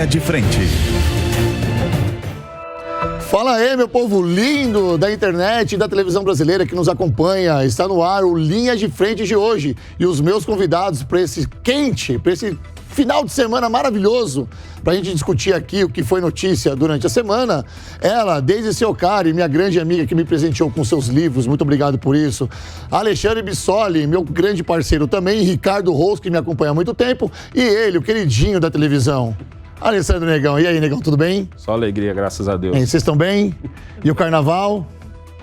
Linha de Frente. Fala aí, meu povo lindo da internet e da televisão brasileira que nos acompanha. Está no ar o Linha de Frente de hoje. E os meus convidados para esse quente, para esse final de semana maravilhoso, para a gente discutir aqui o que foi notícia durante a semana. Ela, Deise Seocari, minha grande amiga que me presenteou com seus livros, muito obrigado por isso. Alexandre Bissoli, meu grande parceiro também. Ricardo Rous, que me acompanha há muito tempo. E ele, o queridinho da televisão, Alessandro Negão. E aí, Negão, tudo bem? Só alegria, graças a Deus. Vocês estão bem? E o carnaval?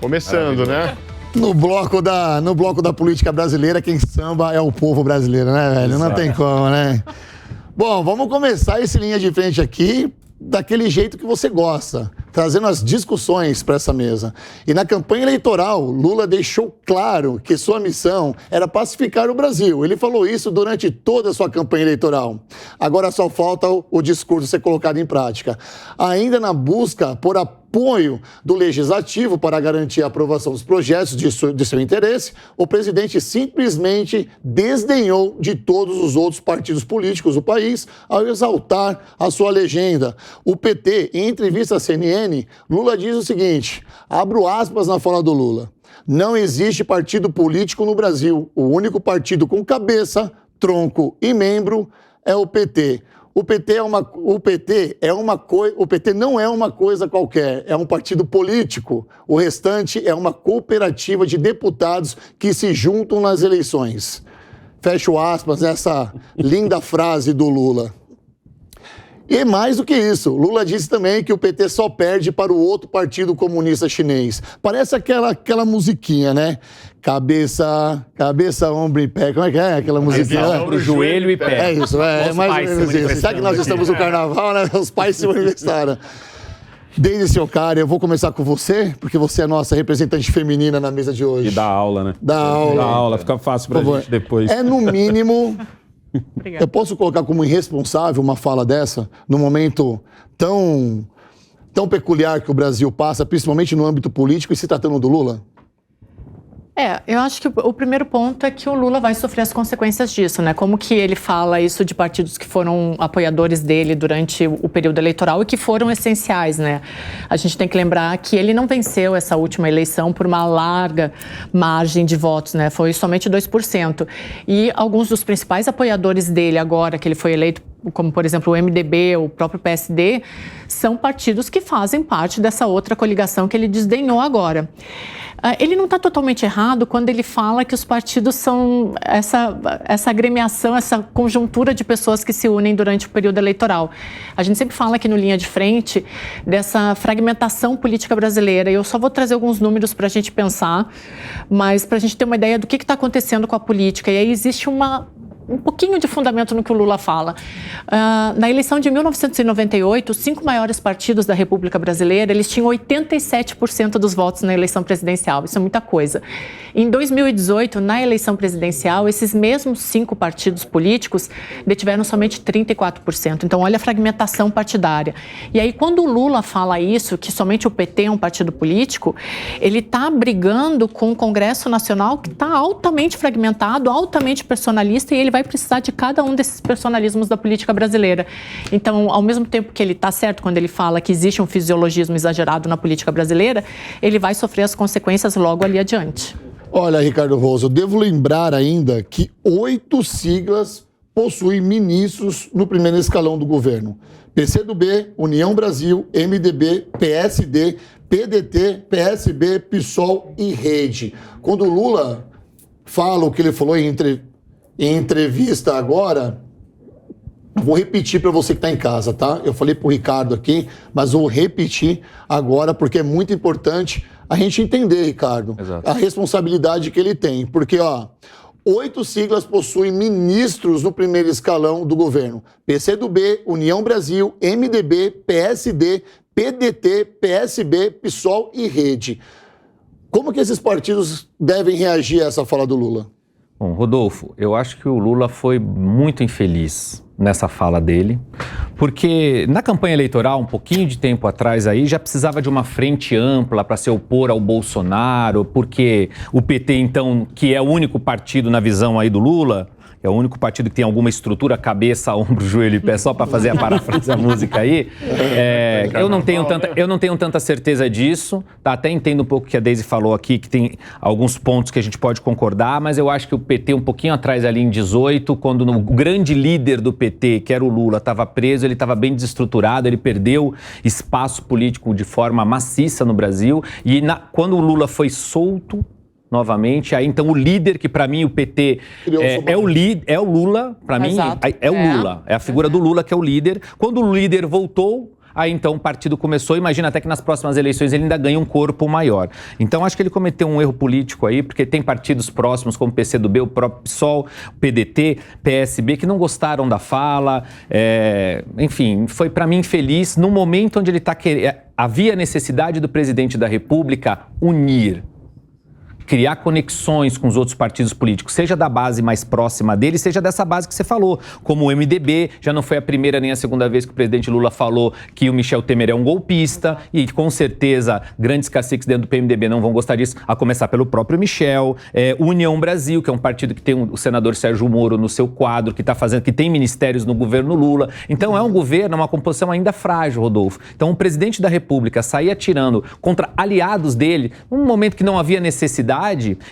Começando, né? No bloco da política brasileira, quem samba é o povo brasileiro, né, velho? Não tem como, né? Bom, vamos começar esse Linha de Frente aqui daquele jeito que você gosta, trazendo as discussões para essa mesa. E na campanha eleitoral, Lula deixou claro que sua missão era pacificar o Brasil. Ele falou isso durante toda a sua campanha eleitoral. Agora só falta o discurso ser colocado em prática. Ainda na busca por apoio do Legislativo para garantir a aprovação dos projetos de seu interesse, o presidente simplesmente desdenhou de todos os outros partidos políticos do país ao exaltar a sua legenda. O PT, em entrevista à CNN, Lula diz o seguinte, abro aspas na fala do Lula: não existe partido político no Brasil. O único partido com cabeça, tronco e membro é o PT. O PT não é uma coisa qualquer, é um partido político. O restante é uma cooperativa de deputados que se juntam nas eleições. Fecho aspas nessa linda frase do Lula. E mais do que isso, Lula disse também que o PT só perde para o outro partido comunista chinês. Parece aquela musiquinha, né? Cabeça, ombro e pé. Como é que é aquela musiquinha? Ombro, joelho e pé. É isso, é mais ou menos isso. Sabe que nós estamos no carnaval, né? Os pais se manifestaram. Deise Seocari, eu vou começar com você, porque você é a nossa representante feminina na mesa de hoje. E dá aula, né? Dá aula. Fica fácil pra gente depois. É no mínimo... Eu posso colocar como irresponsável uma fala dessa, num momento tão peculiar que o Brasil passa, principalmente no âmbito político, e se tratando do Lula? Eu acho que o primeiro ponto é que o Lula vai sofrer as consequências disso, né? Como que ele fala isso de partidos que foram apoiadores dele durante o período eleitoral e que foram essenciais, né? A gente tem que lembrar que ele não venceu essa última eleição por uma larga margem de votos, né? Foi somente 2%. E alguns dos principais apoiadores dele agora, que ele foi eleito, como, por exemplo, o MDB, o próprio PSD, são partidos que fazem parte dessa outra coligação que ele desdenhou agora. Ele não está totalmente errado quando ele fala que os partidos são essa agremiação, essa conjuntura de pessoas que se unem durante o período eleitoral. A gente sempre fala aqui no Linha de Frente dessa fragmentação política brasileira. E eu só vou trazer alguns números para a gente pensar, mas para a gente ter uma ideia do que está acontecendo com a política. E aí existe um pouquinho de fundamento no que o Lula fala. Na eleição de 1998, os 5 maiores partidos da República Brasileira, eles tinham 87% dos votos na eleição presidencial. Isso é muita coisa. Em 2018, na eleição presidencial, esses mesmos 5 partidos políticos detiveram somente 34%. Então, olha a fragmentação partidária. E aí, quando o Lula fala isso, que somente o PT é um partido político, ele está brigando com o Congresso Nacional, que está altamente fragmentado, altamente personalista, e ele vai precisar de cada um desses personalismos da política brasileira. Então, ao mesmo tempo que ele está certo quando ele fala que existe um fisiologismo exagerado na política brasileira, ele vai sofrer as consequências logo ali adiante. Olha, Ricardo Rous, eu devo lembrar ainda que 8 siglas possuem ministros no primeiro escalão do governo. PCdoB, União Brasil, MDB, PSD, PDT, PSB, PSOL e Rede. Quando o Lula fala o que ele falou em entrevista agora, vou repetir para você que está em casa, tá? Eu falei para o Ricardo aqui, mas vou repetir agora porque é muito importante a gente entender, Ricardo, a responsabilidade que ele tem. Porque, 8 siglas possuem ministros no primeiro escalão do governo. PCdoB, União Brasil, MDB, PSD, PDT, PSB, PSOL e Rede. Como que esses partidos devem reagir a essa fala do Lula? Bom, Rodolfo, eu acho que o Lula foi muito infeliz nessa fala dele, porque na campanha eleitoral, um pouquinho de tempo atrás aí, já precisava de uma frente ampla para se opor ao Bolsonaro, porque o PT, então, que é o único partido na visão aí do Lula, é é o único partido que tem alguma estrutura, cabeça, ombro, joelho e pé, só para fazer a parafrase da música aí. Eu não tenho tanta certeza disso, tá? Até entendo um pouco o que a Deise falou aqui, que tem alguns pontos que a gente pode concordar, mas eu acho que o PT um pouquinho atrás ali em 18, quando o grande líder do PT, que era o Lula, estava preso, ele estava bem desestruturado, ele perdeu espaço político de forma maciça no Brasil, e quando o Lula foi solto novamente, aí então o líder, que para mim o PT é o Lula, para mim é o Lula, é a figura do Lula que é o líder. Quando o líder voltou, aí então o partido começou, imagina até que nas próximas eleições ele ainda ganha um corpo maior. Então acho que ele cometeu um erro político aí, porque tem partidos próximos como o PCdoB, o próprio PSOL, o PDT, PSB, que não gostaram da fala, enfim, foi para mim infeliz no momento onde ele está querendo. Havia necessidade do presidente da República unir, criar conexões com os outros partidos políticos, seja da base mais próxima dele, seja dessa base que você falou, como o MDB. Já não foi a primeira nem a segunda vez que o presidente Lula falou que o Michel Temer é um golpista, e com certeza grandes caciques dentro do PMDB não vão gostar disso, a começar pelo próprio Michel. União Brasil, que é um partido que tem o senador Sérgio Moro no seu quadro, que tem ministérios no governo Lula. Então é um governo, uma composição ainda frágil, Rodolfo. Então o presidente da República sair atirando contra aliados dele, num momento que não havia necessidade,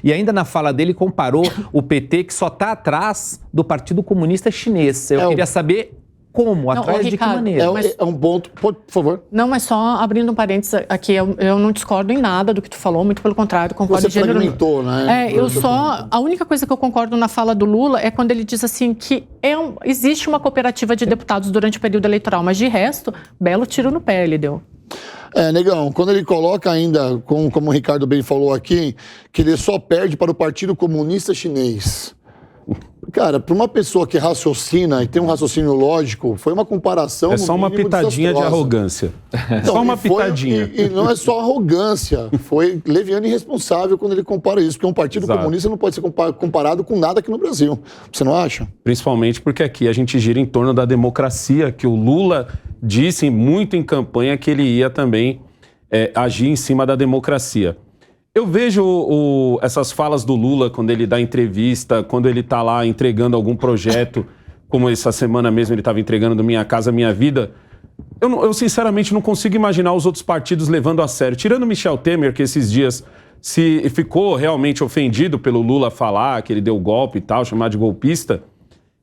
e ainda na fala dele comparou o PT, que só está atrás do Partido Comunista Chinês. Eu queria saber como, atrás de que maneira. É um ponto, por favor. Não, mas só abrindo um parênteses aqui, eu não discordo em nada do que tu falou, muito pelo contrário, concordo em gênero. Você fragmentou, né? A única coisa que eu concordo na fala do Lula é quando ele diz assim que existe uma cooperativa de deputados durante o período eleitoral, mas de resto, belo tiro no pé ele deu. Negão, quando ele coloca ainda, como o Ricardo bem falou aqui, que ele só perde para o Partido Comunista Chinês. Cara, para uma pessoa que raciocina e tem um raciocínio lógico, foi uma comparação... É só uma pitadinha de arrogância. Só uma pitadinha. E não é só arrogância, foi leviano e irresponsável quando ele compara isso, porque um Partido Comunista não pode ser comparado com nada aqui no Brasil. Você não acha? Principalmente porque aqui a gente gira em torno da democracia, que o Lula disse muito em campanha que ele ia também agir em cima da democracia. Eu vejo essas falas do Lula quando ele dá entrevista, quando ele está lá entregando algum projeto, como essa semana mesmo ele estava entregando do Minha Casa Minha Vida. Eu sinceramente não consigo imaginar os outros partidos levando a sério. Tirando o Michel Temer, que esses dias se ficou realmente ofendido pelo Lula falar que ele deu golpe e tal, chamar de golpista,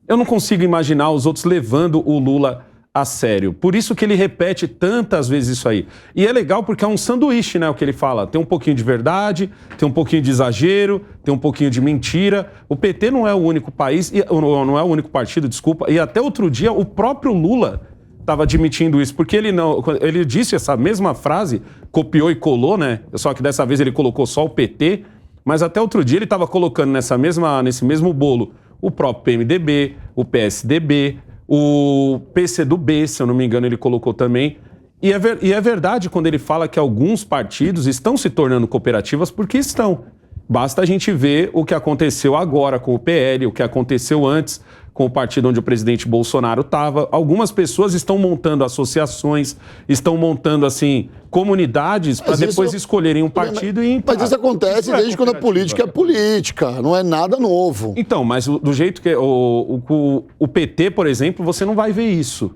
eu não consigo imaginar os outros levando o Lula a sério. Por isso que ele repete tantas vezes isso aí. E é legal porque é um sanduíche, né, o que ele fala. Tem um pouquinho de verdade, tem um pouquinho de exagero, tem um pouquinho de mentira. O PT não é o único país, não é o único partido, desculpa. E até outro dia o próprio Lula estava admitindo isso, porque ele disse essa mesma frase, copiou e colou, né? Só que dessa vez ele colocou só o PT, mas até outro dia ele estava colocando nesse mesmo bolo o próprio PMDB, o PSDB, o PCdoB, se eu não me engano, ele colocou também. E é verdade quando ele fala que alguns partidos estão se tornando cooperativas, porque estão. Basta a gente ver o que aconteceu agora com o PL, o que aconteceu antes com o partido onde o presidente Bolsonaro estava. Algumas pessoas estão montando associações, estão montando, assim, comunidades para depois escolherem um partido e entrar. Mas isso acontece desde quando a política é política, não é nada novo. Então, mas do jeito que o PT, por exemplo, você não vai ver isso.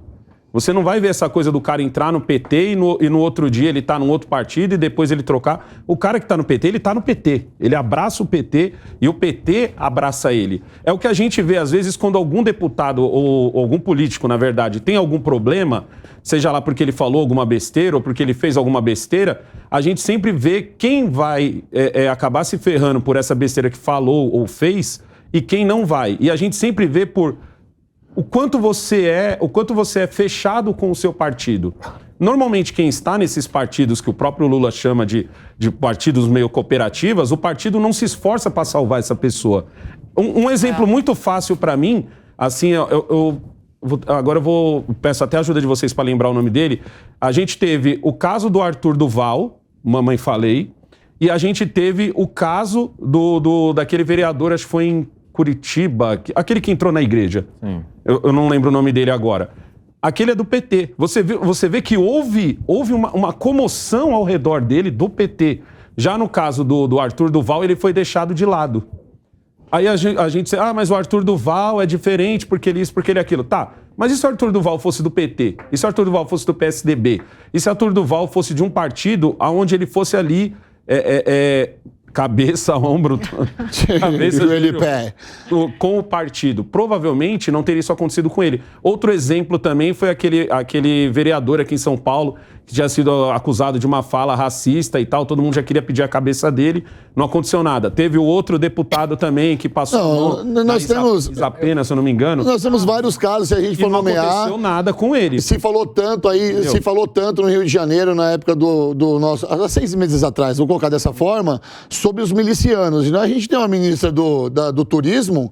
Você não vai ver essa coisa do cara entrar no PT e no outro dia ele tá num outro partido e depois ele trocar. O cara que tá no PT, ele tá no PT. Ele abraça o PT e o PT abraça ele. É o que a gente vê, às vezes, quando algum deputado ou algum político, na verdade, tem algum problema, seja lá porque ele falou alguma besteira ou porque ele fez alguma besteira, a gente sempre vê quem vai acabar se ferrando por essa besteira que falou ou fez e quem não vai. E a gente sempre vê por o quanto você é fechado com o seu partido. Normalmente, quem está nesses partidos que o próprio Lula chama de partidos meio cooperativas, o partido não se esforça para salvar essa pessoa. Um exemplo muito fácil para mim, assim, agora peço até a ajuda de vocês para lembrar o nome dele. A gente teve o caso do Arthur Duval, Mamãe Falei, e a gente teve o caso daquele vereador, acho que foi em Curitiba, aquele que entrou na igreja. Eu não lembro o nome dele agora. Aquele é do PT. Você vê que houve uma comoção ao redor dele, do PT. Já no caso do Arthur Duval, ele foi deixado de lado. Aí a gente diz, mas o Arthur Duval é diferente porque ele isso, porque ele aquilo. Tá, mas e se o Arthur Duval fosse do PT? E se o Arthur Duval fosse do PSDB? E se o Arthur Duval fosse de um partido onde ele fosse ali cabeça, ombro, cabeça, joelho, pé, com o partido? Provavelmente não teria isso acontecido com ele. Outro exemplo também foi aquele vereador aqui em São Paulo que tinha sido acusado de uma fala racista e tal, todo mundo já queria pedir a cabeça dele, não aconteceu nada. Teve o outro deputado também que passou nós temos apenas, se eu não me engano. Nós temos vários casos, se a gente for nomear. Não aconteceu nada com ele. Se falou tanto aí, se falou tanto no Rio de Janeiro, na época do nosso, há 6 meses atrás, vou colocar dessa forma, sobre os milicianos. A gente tem uma ministra do turismo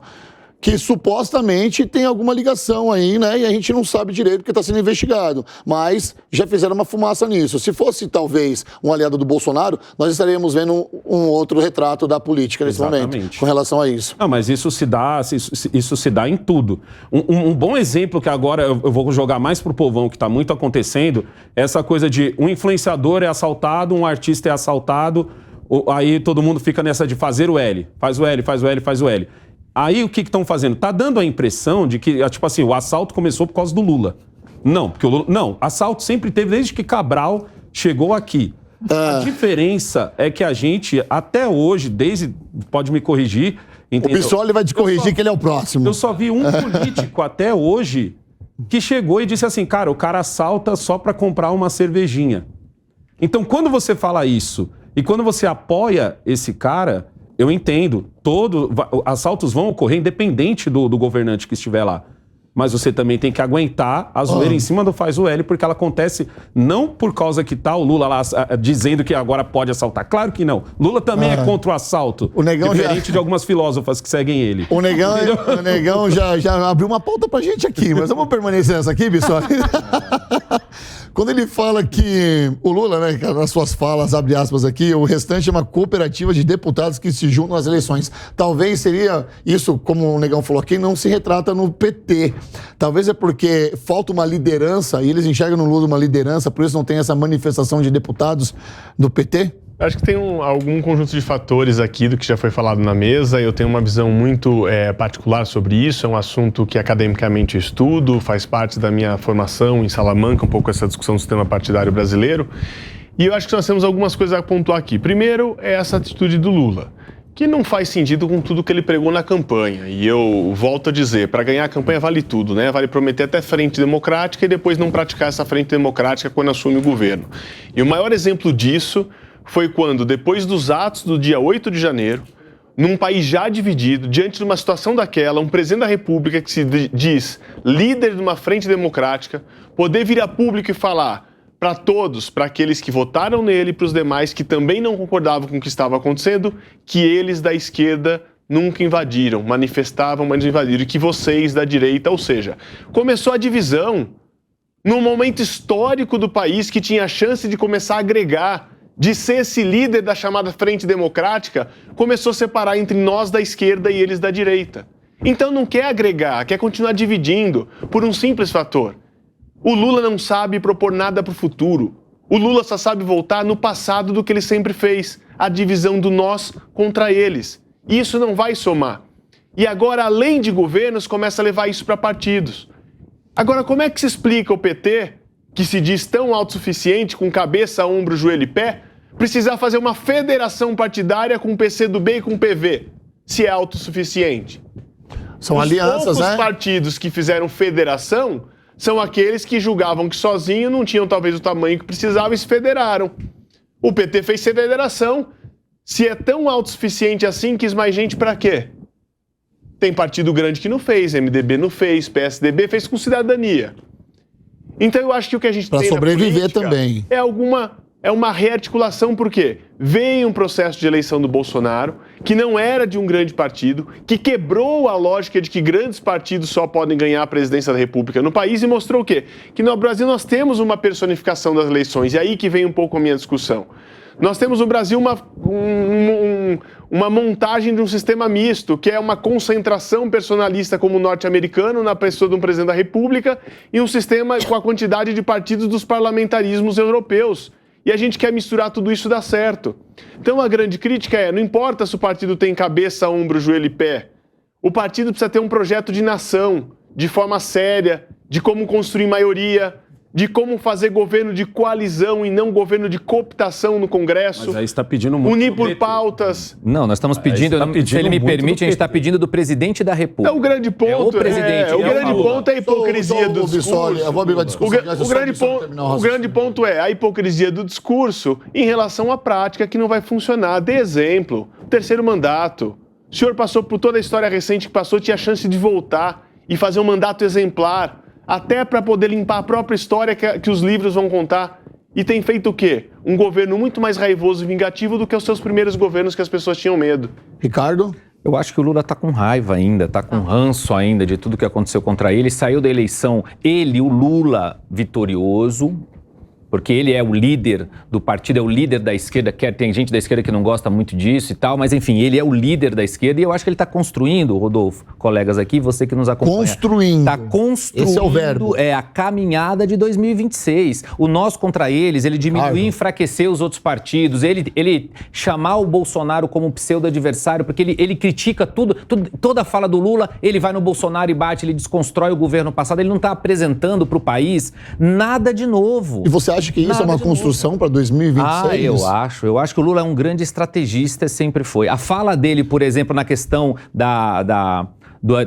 que supostamente tem alguma ligação aí, né? E a gente não sabe direito porque está sendo investigado. Mas já fizeram uma fumaça nisso. Se fosse, talvez, um aliado do Bolsonaro, nós estaríamos vendo um outro retrato da política nesse momento, com relação a isso. Não, mas isso se dá em tudo. Um bom exemplo que agora eu vou jogar mais pro povão, que está muito acontecendo, é essa coisa de um influenciador é assaltado, um artista é assaltado, aí todo mundo fica nessa de fazer o L. Faz o L, faz o L, faz o L. Aí o que estão fazendo? Tá dando a impressão de que, tipo assim, o assalto começou por causa do Lula. Não, porque o Lula... Não, assalto sempre teve desde que Cabral chegou aqui. A diferença é que a gente, até hoje, pode me corrigir... Entendeu? O Pissoli vai te corrigir que ele é o próximo. Eu só vi um político até hoje que chegou e disse assim, cara, o cara assalta só para comprar uma cervejinha. Então, quando você fala isso e quando você apoia esse cara... Eu entendo, assaltos vão ocorrer independente do governante que estiver lá. Mas você também tem que aguentar a zoeira em cima do faz o L, porque ela acontece não por causa que tá o Lula lá dizendo que agora pode assaltar. Claro que não. Lula também é contra o assalto. O Negão diferente de algumas filósofas que seguem ele. O Negão já abriu uma pauta pra gente aqui, mas vamos permanecer nessa aqui, pessoal. Quando ele fala que o Lula, né, nas suas falas, abre aspas aqui, o restante é uma cooperativa de deputados que se juntam às eleições. Talvez seria isso, como o Negão falou aqui, não se retrata no PT. Talvez é porque falta uma liderança e eles enxergam no Lula uma liderança, por isso não tem essa manifestação de deputados do PT? Acho que tem algum conjunto de fatores aqui do que já foi falado na mesa. Eu tenho uma visão muito particular sobre isso. É um assunto que academicamente eu estudo, faz parte da minha formação em Salamanca, um pouco essa discussão do sistema partidário brasileiro. E eu acho que nós temos algumas coisas a pontuar aqui. Primeiro é essa atitude do Lula, que não faz sentido com tudo que ele pregou na campanha. E eu volto a dizer, para ganhar a campanha vale tudo, né? Vale prometer até frente democrática e depois não praticar essa frente democrática quando assume o governo. E o maior exemplo disso foi quando, depois dos atos do dia 8 de janeiro, num país já dividido, diante de uma situação daquela, um presidente da República que se diz líder de uma frente democrática, poder vir a público e falar para todos, para aqueles que votaram nele e para os demais que também não concordavam com o que estava acontecendo, que eles da esquerda nunca invadiram, manifestavam, mas não invadiram, e que vocês da direita, ou seja, começou a divisão num momento histórico do país que tinha a chance de começar a agregar, de ser esse líder da chamada Frente Democrática, começou a separar entre nós da esquerda e eles da direita. Então não quer agregar, quer continuar dividindo por um simples fator. O Lula não sabe propor nada para o futuro. O Lula só sabe voltar no passado do que ele sempre fez, a divisão do nós contra eles. E isso não vai somar. E agora, além de governos, começa a levar isso para partidos. Agora, como é que se explica o PT, que se diz tão autossuficiente, com cabeça, ombro, joelho e pé, precisar fazer uma federação partidária com o PCdoB e com o PV, se é autossuficiente? São alianças, né? Os partidos que fizeram federação são aqueles que julgavam que sozinho não tinham talvez o tamanho que precisavam e se federaram. O PT fez federação. Se é tão autossuficiente assim, quis mais gente para quê? Tem partido grande que não fez, MDB não fez, PSDB fez com cidadania. Então eu acho que o que a gente tem para sobreviver na política também é uma rearticulação, porque veio um processo de eleição do Bolsonaro, que não era de um grande partido, que quebrou a lógica de que grandes partidos só podem ganhar a presidência da República no país e mostrou o quê? Que no Brasil nós temos uma personificação das eleições, e aí que vem um pouco a minha discussão. Nós temos no Brasil uma montagem de um sistema misto, que é uma concentração personalista como o norte-americano na pessoa de um presidente da República e um sistema com a quantidade de partidos dos parlamentarismos europeus. e a gente quer misturar tudo isso e dar certo. Então a grande crítica é, não importa se o partido tem cabeça, ombro, joelho e pé, o partido precisa ter um projeto de nação, de forma séria, de como construir maioria, de como fazer governo de coalizão e não governo de cooptação no Congresso. Mas aí está pedindo muito. Unir por pautas. Não, nós estamos pedindo, se ele me permite, a gente está pedindo do presidente da República. O grande ponto o presidente, o grande ponto é a hipocrisia do discurso. Eu vou abrir uma discussão. O grande ponto é a hipocrisia do discurso em relação à prática que não vai funcionar. Dê exemplo. Terceiro mandato. O senhor passou por toda a história recente que passou, tinha chance de voltar e fazer um mandato exemplar, até para poder limpar a própria história que os livros vão contar. E tem feito o quê? Um governo muito mais raivoso e vingativo do que os seus primeiros governos que as pessoas tinham medo. Ricardo? Eu acho que o Lula está com raiva ainda, está com ranço ainda de tudo que aconteceu contra ele. Saiu da eleição, o Lula, vitorioso, porque ele é o líder do partido, é o líder da esquerda, tem gente da esquerda que não gosta muito disso e tal, mas enfim, ele é o líder da esquerda e eu acho que ele está construindo, Rodolfo, colegas aqui, você que nos acompanha. Construindo. Está construindo. Esse é o verbo. A caminhada de 2026. O nós contra eles, ele diminuir e enfraquecer os outros partidos, ele chamar o Bolsonaro como pseudo-adversário, porque ele critica toda a fala do Lula, ele vai no Bolsonaro e bate, ele desconstrói o governo passado, ele não está apresentando para o país nada de novo. E você acha que isso é uma construção para 2026? Eu acho que o Lula é um grande estrategista, sempre foi. A fala dele, por exemplo, na questão da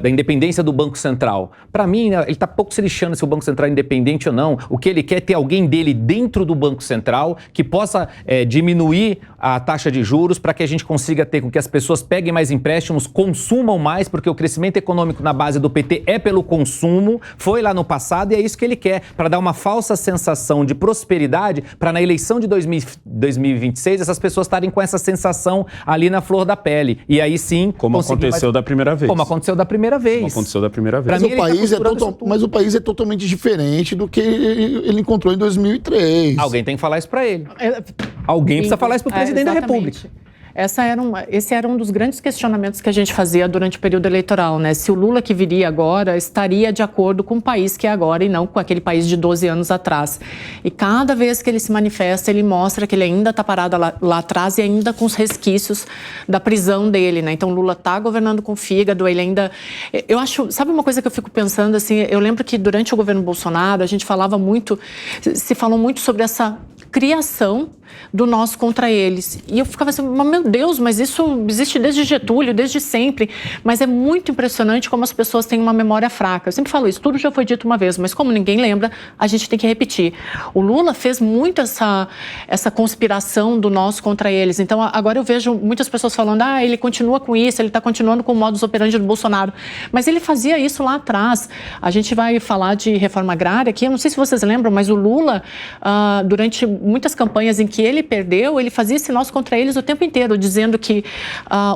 independência do Banco Central. Para mim, ele está pouco se lixando se o Banco Central é independente ou não. O que ele quer é ter alguém dele dentro do Banco Central que possa diminuir a taxa de juros para que a gente consiga ter com que as pessoas peguem mais empréstimos, consumam mais, porque o crescimento econômico na base do PT é pelo consumo, foi lá no passado e é isso que ele quer, para dar uma falsa sensação de prosperidade, para na eleição de 2026 essas pessoas estarem com essa sensação ali na flor da pele. E aí sim... Como aconteceu da primeira vez. Como aconteceu da primeira vez. Como aconteceu da primeira vez. Mas o país é totalmente diferente do que ele encontrou em 2003. Alguém tem que falar isso para ele. Alguém precisa falar isso para o presidente da República. Esse era um dos grandes questionamentos que a gente fazia durante o período eleitoral, né? Se o Lula que viria agora estaria de acordo com o país que é agora e não com aquele país de 12 anos atrás. E cada vez que ele se manifesta, ele mostra que ele ainda está parado lá atrás e ainda com os resquícios da prisão dele, né? Então, o Lula está governando com fígado, ele ainda... Eu acho... Sabe uma coisa que eu fico pensando, assim? Eu lembro que durante o governo Bolsonaro, a gente se falou muito sobre essa criação do nós contra eles. E eu ficava assim, meu Deus, mas isso existe desde Getúlio, desde sempre. Mas é muito impressionante como as pessoas têm uma memória fraca. Eu sempre falo isso, tudo já foi dito uma vez, mas como ninguém lembra, a gente tem que repetir. O Lula fez muito essa conspiração do nós contra eles. Então, agora eu vejo muitas pessoas falando, ele continua com isso, ele está continuando com o modus operandi do Bolsonaro. Mas ele fazia isso lá atrás. A gente vai falar de reforma agrária aqui, eu não sei se vocês lembram, mas o Lula, durante muitas campanhas em que ele perdeu, ele fazia esse nós contra eles o tempo inteiro, dizendo que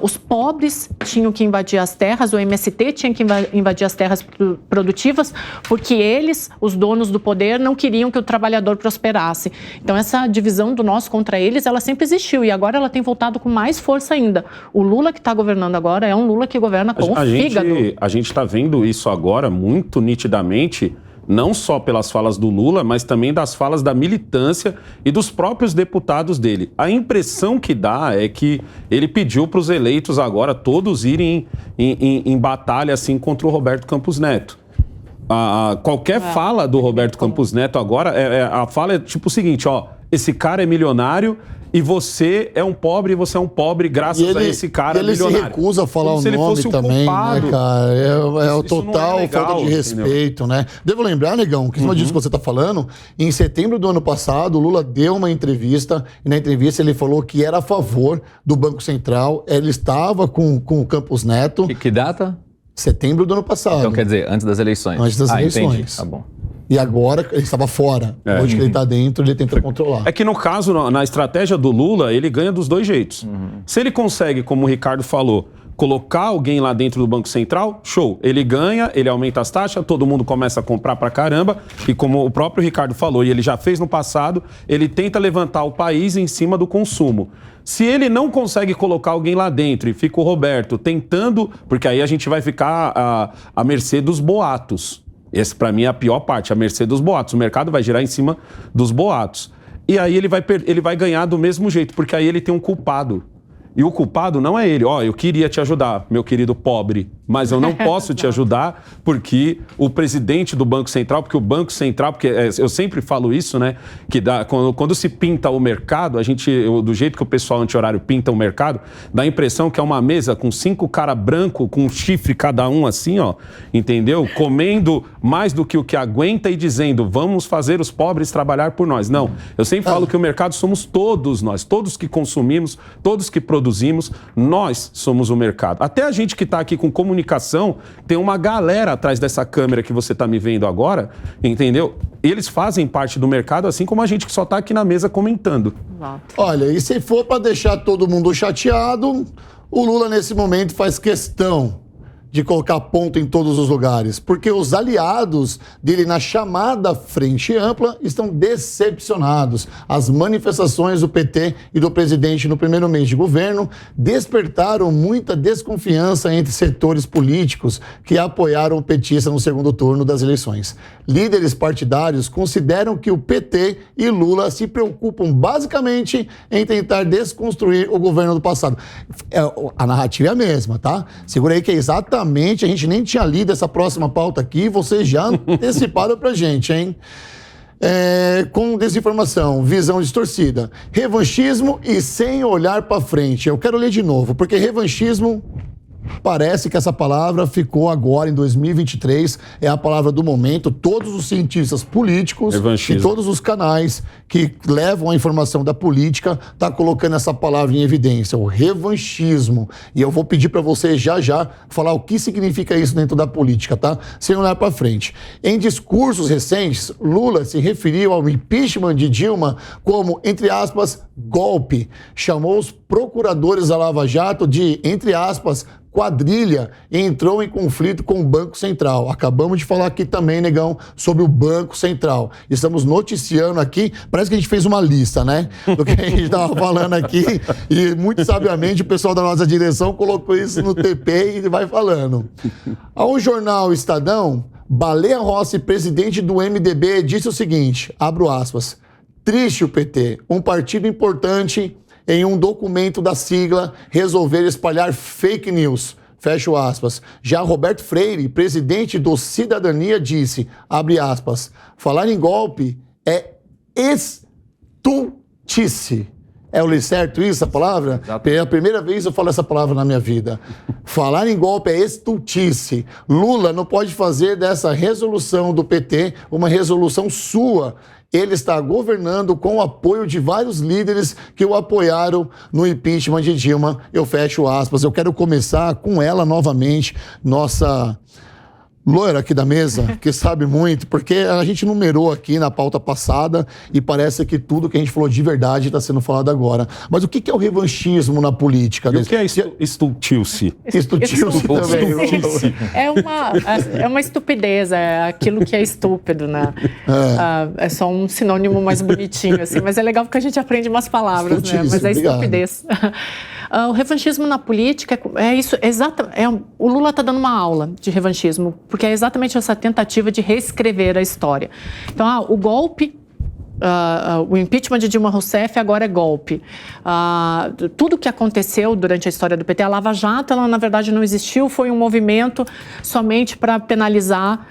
os pobres tinham que invadir as terras, o MST tinha que invadir as terras produtivas, porque eles, os donos do poder, não queriam que o trabalhador prosperasse. Então, essa divisão do nós contra eles, ela sempre existiu e agora ela tem voltado com mais força ainda. O Lula que está governando agora é um Lula que governa com o fígado. A gente está vendo isso agora muito nitidamente, não só pelas falas do Lula, mas também das falas da militância e dos próprios deputados dele. A impressão que dá é que ele pediu para os eleitos agora todos irem em batalha assim contra o Roberto Campos Neto. Qualquer fala do Roberto Campos Neto agora, a fala é tipo o seguinte, esse cara é milionário e você é um pobre, graças a esse cara milionário. Ele se recusa a falar o nome também, né, cara? É o total falta de respeito, né? Devo lembrar, Negão, que em cima disso que você está falando, em setembro do ano passado, o Lula deu uma entrevista, e na entrevista ele falou que era a favor do Banco Central, ele estava com o Campos Neto. Que data? Setembro do ano passado. Então quer dizer, antes das eleições. Antes das eleições. Entendi. Tá bom. E agora ele estava fora. Hoje que ele está dentro, ele tenta controlar. É que no caso, na estratégia do Lula, ele ganha dos dois jeitos. Se ele consegue, como o Ricardo falou, colocar alguém lá dentro do Banco Central, show. Ele ganha, ele aumenta as taxas, todo mundo começa a comprar pra caramba. E como o próprio Ricardo falou, e ele já fez no passado, ele tenta levantar o país em cima do consumo. Se ele não consegue colocar alguém lá dentro e fica o Roberto tentando, porque aí a gente vai ficar à mercê dos boatos. Esse, para mim, é a pior parte, a mercê dos boatos. O mercado vai girar em cima dos boatos. E aí ele vai ganhar do mesmo jeito, porque aí ele tem um culpado. E o culpado não é ele. Eu queria te ajudar, meu querido pobre, mas eu não posso te ajudar porque o presidente do Banco Central, porque o Banco Central, eu sempre falo isso, né? Que quando se pinta o mercado, do jeito que o pessoal anti-horário pinta o mercado, dá a impressão que é uma mesa com 5 caras brancos, com um chifre cada um assim, entendeu? Comendo mais do que o que aguenta e dizendo, vamos fazer os pobres trabalhar por nós. Não, eu sempre falo que o mercado somos todos nós, todos que consumimos, todos que produzimos, nós somos o mercado. Até a gente que está aqui com comunicação, tem uma galera atrás dessa câmera que você está me vendo agora, entendeu? Eles fazem parte do mercado, assim como a gente que só está aqui na mesa comentando. Olha, e se for para deixar todo mundo chateado, o Lula nesse momento faz questão de colocar ponto em todos os lugares, porque os aliados dele na chamada Frente Ampla estão decepcionados. As manifestações do PT e do presidente no primeiro mês de governo despertaram muita desconfiança entre setores políticos que apoiaram o petista no segundo turno das eleições. Líderes partidários consideram que o PT e Lula se preocupam basicamente em tentar desconstruir o governo do passado. A narrativa é a mesma, tá? Segura aí que é exatamente, a gente nem tinha lido essa próxima pauta aqui, vocês já anteciparam pra gente, hein? Com desinformação, visão distorcida, revanchismo e sem olhar pra frente. Eu quero ler de novo, porque revanchismo... Parece que essa palavra ficou agora em 2023, é a palavra do momento. Todos os cientistas políticos e todos os canais que levam a informação da política tá colocando essa palavra em evidência, o revanchismo. E eu vou pedir para você já falar o que significa isso dentro da política, tá? Sem olhar para frente. Em discursos recentes, Lula se referiu ao impeachment de Dilma como, entre aspas, golpe. Chamou os procuradores da Lava Jato de, entre aspas, quadrilha e entrou em conflito com o Banco Central. Acabamos de falar aqui também, Negão, sobre o Banco Central. Estamos noticiando aqui, parece que a gente fez uma lista, né? Do que a gente estava falando aqui e muito sabiamente o pessoal da nossa direção colocou isso no TP e vai falando. Ao jornal Estadão, Baleia Rossi, presidente do MDB, disse o seguinte, abro aspas, triste o PT, um partido importante em um documento da sigla, resolver espalhar fake news. Fecho aspas. Já Roberto Freire, presidente do Cidadania, disse, abre aspas, falar em golpe é estultice. Eu li certo isso, a palavra? É a primeira vez que eu falo essa palavra na minha vida. Falar em golpe é estultice. Lula não pode fazer dessa resolução do PT uma resolução sua. Ele está governando com o apoio de vários líderes que o apoiaram no impeachment de Dilma. Eu fecho aspas. Eu quero começar com ela novamente, nossa loira aqui da mesa, que sabe muito, porque a gente numerou aqui na pauta passada e parece que tudo que a gente falou de verdade está sendo falado agora. Mas o que é o revanchismo na política? E o que é estultice? Estultice também. É uma estupidez, é aquilo que é estúpido, né? É só um sinônimo mais bonitinho, assim, mas é legal porque a gente aprende umas palavras, né? Mas é estupidez. O revanchismo na política é isso, o Lula está dando uma aula de revanchismo, porque é exatamente essa tentativa de reescrever a história. Então, o golpe, o impeachment de Dilma Rousseff agora é golpe. Tudo que aconteceu durante a história do PT, a Lava Jato, ela na verdade não existiu, foi um movimento somente para penalizar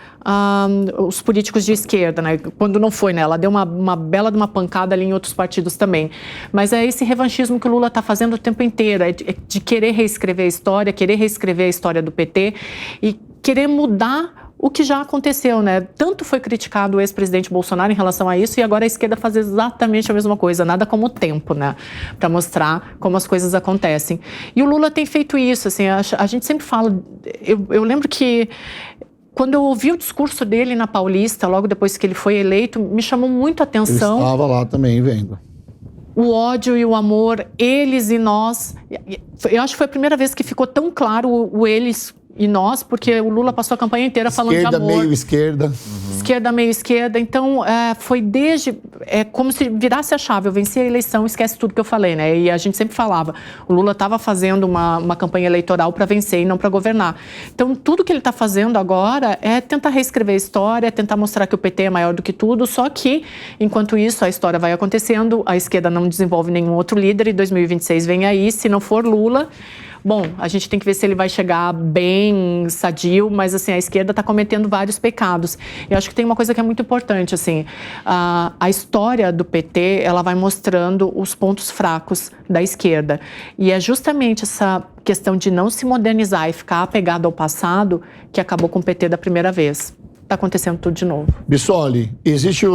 os políticos de esquerda, né? Quando não foi, né? Ela deu uma bela de uma pancada ali em outros partidos também. Mas é esse revanchismo que o Lula está fazendo o tempo inteiro, é de querer reescrever a história do PT e querer mudar o que já aconteceu, né? Tanto foi criticado o ex-presidente Bolsonaro em relação a isso e agora a esquerda faz exatamente a mesma coisa, nada como o tempo, né? Para mostrar como as coisas acontecem. E o Lula tem feito isso, assim, a gente sempre fala... Eu lembro que quando eu ouvi o discurso dele na Paulista, logo depois que ele foi eleito, me chamou muito a atenção. Eu estava lá também vendo. O ódio e o amor, eles e nós. Eu acho que foi a primeira vez que ficou tão claro o eles e nós, porque o Lula passou a campanha inteira falando de amor. Esquerda, meio esquerda. esquerda, meio esquerda. Então, foi desde... É como se virasse a chave. Eu venci a eleição, esquece tudo que eu falei, né? E a gente sempre falava, o Lula estava fazendo uma campanha eleitoral para vencer e não para governar. Então, tudo que ele está fazendo agora é tentar reescrever a história, tentar mostrar que o PT é maior do que tudo, só que, enquanto isso, a história vai acontecendo, a esquerda não desenvolve nenhum outro líder e 2026 vem aí, se não for Lula... Bom, a gente tem que ver se ele vai chegar bem sadio, mas assim, a esquerda está cometendo vários pecados. Eu acho que tem uma coisa que é muito importante, assim, a história do PT, ela vai mostrando os pontos fracos da esquerda. E é justamente essa questão de não se modernizar e ficar apegado ao passado que acabou com o PT da primeira vez. Está acontecendo tudo de novo. Bissoli, existe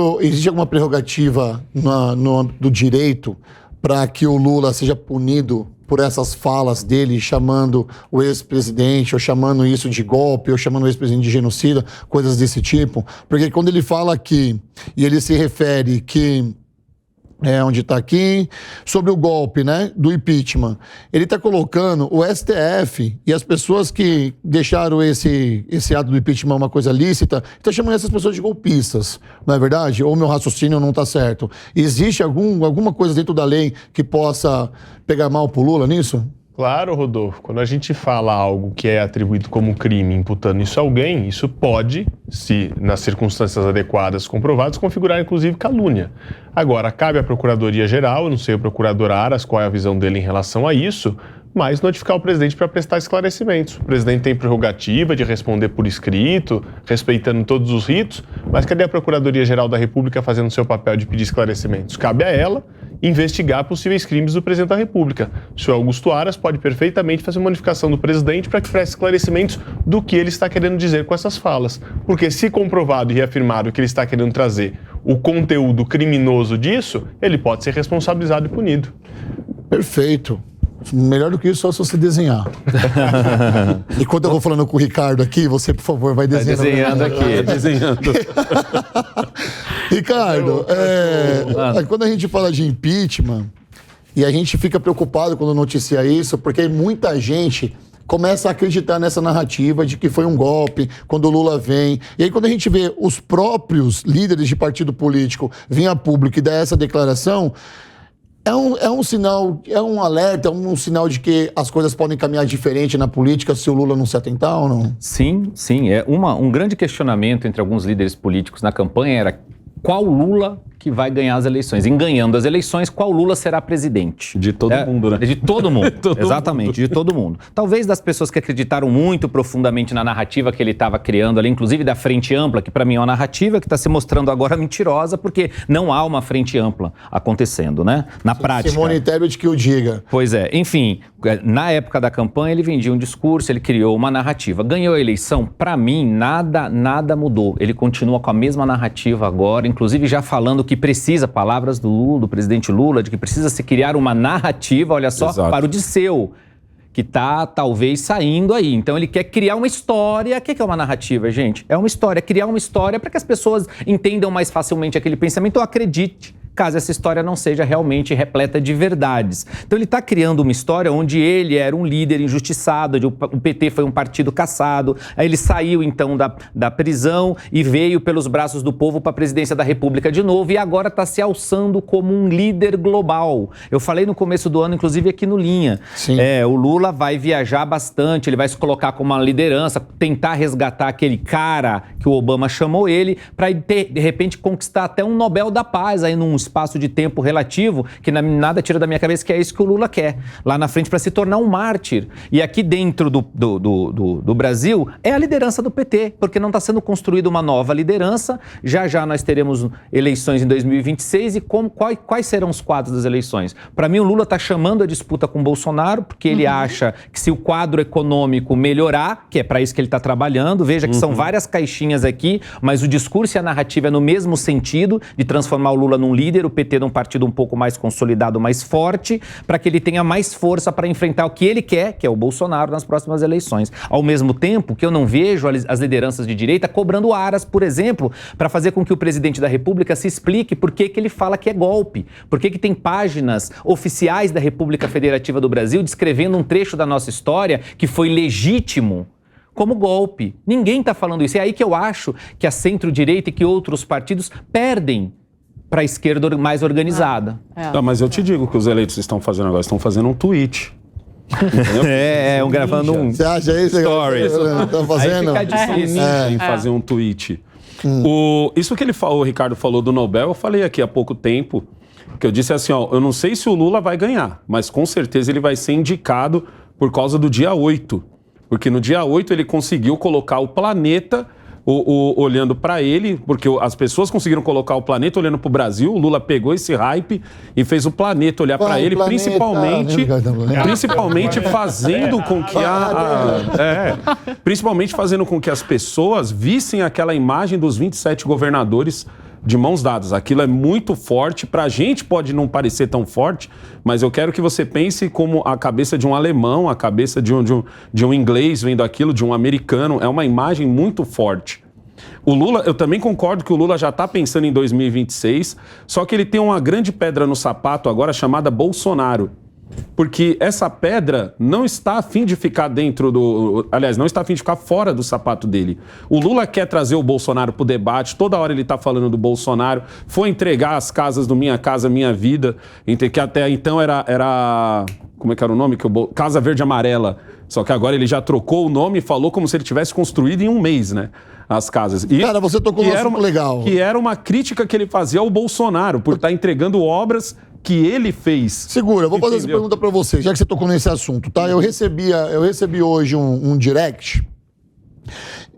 alguma prerrogativa no âmbito do direito para que o Lula seja punido por essas falas dele, chamando o ex-presidente, ou chamando isso de golpe, ou chamando o ex-presidente de genocida, coisas desse tipo? Porque quando ele fala aqui, e ele se refere que... onde está aqui, sobre o golpe, né, do impeachment. Ele está colocando o STF e as pessoas que deixaram esse ato do impeachment uma coisa lícita, está chamando essas pessoas de golpistas, não é verdade? Ou meu raciocínio não está certo. Existe alguma coisa dentro da lei que possa pegar mal pro Lula nisso? Claro, Rodolfo. Quando a gente fala algo que é atribuído como crime, imputando isso a alguém, isso pode, se nas circunstâncias adequadas comprovadas, configurar inclusive calúnia. Agora, cabe à Procuradoria-Geral, eu não sei o procurador Aras, qual é a visão dele em relação a isso, mas notificar o presidente para prestar esclarecimentos. O presidente tem prerrogativa de responder por escrito, respeitando todos os ritos, mas cadê a Procuradoria-Geral da República fazendo seu papel de pedir esclarecimentos? Cabe a ela investigar possíveis crimes do presidente da República. O senhor Augusto Aras pode perfeitamente fazer uma notificação do presidente para que preste esclarecimentos do que ele está querendo dizer com essas falas. Porque se comprovado e reafirmado que ele está querendo trazer o conteúdo criminoso disso, ele pode ser responsabilizado e punido. Perfeito. Melhor do que isso, só se você desenhar. Enquanto eu vou falando com o Ricardo aqui, você, por favor, vai desenhando. Desenhando aqui, desenhando. Ricardo, quando a gente fala de impeachment, e a gente fica preocupado quando noticia isso, porque muita gente começa a acreditar nessa narrativa de que foi um golpe, quando o Lula vem. E aí, quando a gente vê os próprios líderes de partido político vir a público e dar essa declaração, é um sinal, é um alerta, é um sinal de que as coisas podem caminhar diferente na política se o Lula não se atentar ou não? Sim. Um grande questionamento entre alguns líderes políticos na campanha era qual Lula que vai ganhar as eleições. Em ganhando as eleições, qual Lula será presidente? De todo mundo, né? De todo mundo, exatamente, de todo mundo. Talvez das pessoas que acreditaram muito profundamente na narrativa que ele estava criando ali, inclusive da Frente Ampla, que para mim é uma narrativa que está se mostrando agora mentirosa, porque não há uma Frente Ampla acontecendo, né? Na prática. Simone Tebet que o diga. Pois é, enfim, na época da campanha ele vendia um discurso, ele criou uma narrativa. Ganhou a eleição, para mim, nada mudou. Ele continua com a mesma narrativa agora, inclusive já falando que precisa, palavras do Lula, do presidente Lula, de que precisa se criar uma narrativa, olha só, Exato. para o Dirceu, que está talvez saindo aí. Então ele quer criar uma história. O que é uma narrativa, gente? É uma história, criar uma história para que as pessoas entendam mais facilmente aquele pensamento ou acredite, caso essa história não seja realmente repleta de verdades. Então ele está criando uma história onde ele era um líder injustiçado, o PT foi um partido caçado, aí ele saiu então da prisão e veio pelos braços do povo para a presidência da República de novo e agora está se alçando como um líder global. Eu falei no começo do ano, inclusive aqui no Linha, o Lula vai viajar bastante, ele vai se colocar como uma liderança, tentar resgatar aquele cara que o Obama chamou ele, para de repente conquistar até um Nobel da Paz aí num espaço de tempo relativo, que nada tira da minha cabeça que é isso que o Lula quer, lá na frente, para se tornar um mártir. E aqui dentro do Brasil, é a liderança do PT, porque não está sendo construída uma nova liderança. Já nós teremos eleições em 2026 e quais serão os quadros das eleições? Para mim, o Lula está chamando a disputa com o Bolsonaro, porque ele acha que se o quadro econômico melhorar, que é para isso que ele está trabalhando, veja que são várias caixinhas aqui, mas o discurso e a narrativa é no mesmo sentido, de transformar o Lula num líder, o PT num partido um pouco mais consolidado, mais forte, para que ele tenha mais força para enfrentar o que ele quer, que é o Bolsonaro, nas próximas eleições. Ao mesmo tempo que eu não vejo as lideranças de direita cobrando Aras, por exemplo, para fazer com que o presidente da República se explique por que ele fala que é golpe, por que tem páginas oficiais da República Federativa do Brasil descrevendo um trecho da nossa história que foi legítimo como golpe. Ninguém está falando isso. É aí que eu acho que a centro-direita e que outros partidos perdem para a esquerda mais organizada. Não, mas eu te digo que os eleitos estão fazendo agora, estão fazendo um tweet. Gravando um Você acha isso? stories. Estão fazendo? Aí fica difícil. Em fazer um tweet. Isso que ele falou, o Ricardo falou do Nobel, eu falei aqui há pouco tempo, que eu disse assim, ó, eu não sei se o Lula vai ganhar, mas com certeza ele vai ser indicado por causa do dia 8. Porque no dia 8 ele conseguiu colocar o planeta olhando para ele, porque as pessoas conseguiram colocar o planeta olhando para o Brasil, o Lula pegou esse hype e fez o planeta olhar para ele, principalmente fazendo com que principalmente fazendo com que as pessoas vissem aquela imagem dos 27 governadores de mãos dadas. Aquilo é muito forte. Para a gente pode não parecer tão forte, mas eu quero que você pense como a cabeça de um alemão, a cabeça de um inglês vendo aquilo, de um americano. É uma imagem muito forte. O Lula, eu também concordo que o Lula já está pensando em 2026, só que ele tem uma grande pedra no sapato agora chamada Bolsonaro. Porque essa pedra não está a fim de ficar não está a fim de ficar fora do sapato dele. O Lula quer trazer o Bolsonaro para o debate, toda hora ele está falando do Bolsonaro, foi entregar as casas do Minha Casa Minha Vida, que até então era como é que era o nome? Casa Verde Amarela. Só que agora ele já trocou o nome e falou como se ele tivesse construído em um mês, né? As casas. Cara, você tocou num assunto legal. Que era uma crítica que ele fazia ao Bolsonaro, por estar entregando obras que ele fez. Segura, eu vou fazer essa pergunta pra você, já que você tocou nesse assunto, tá? Eu recebi hoje um direct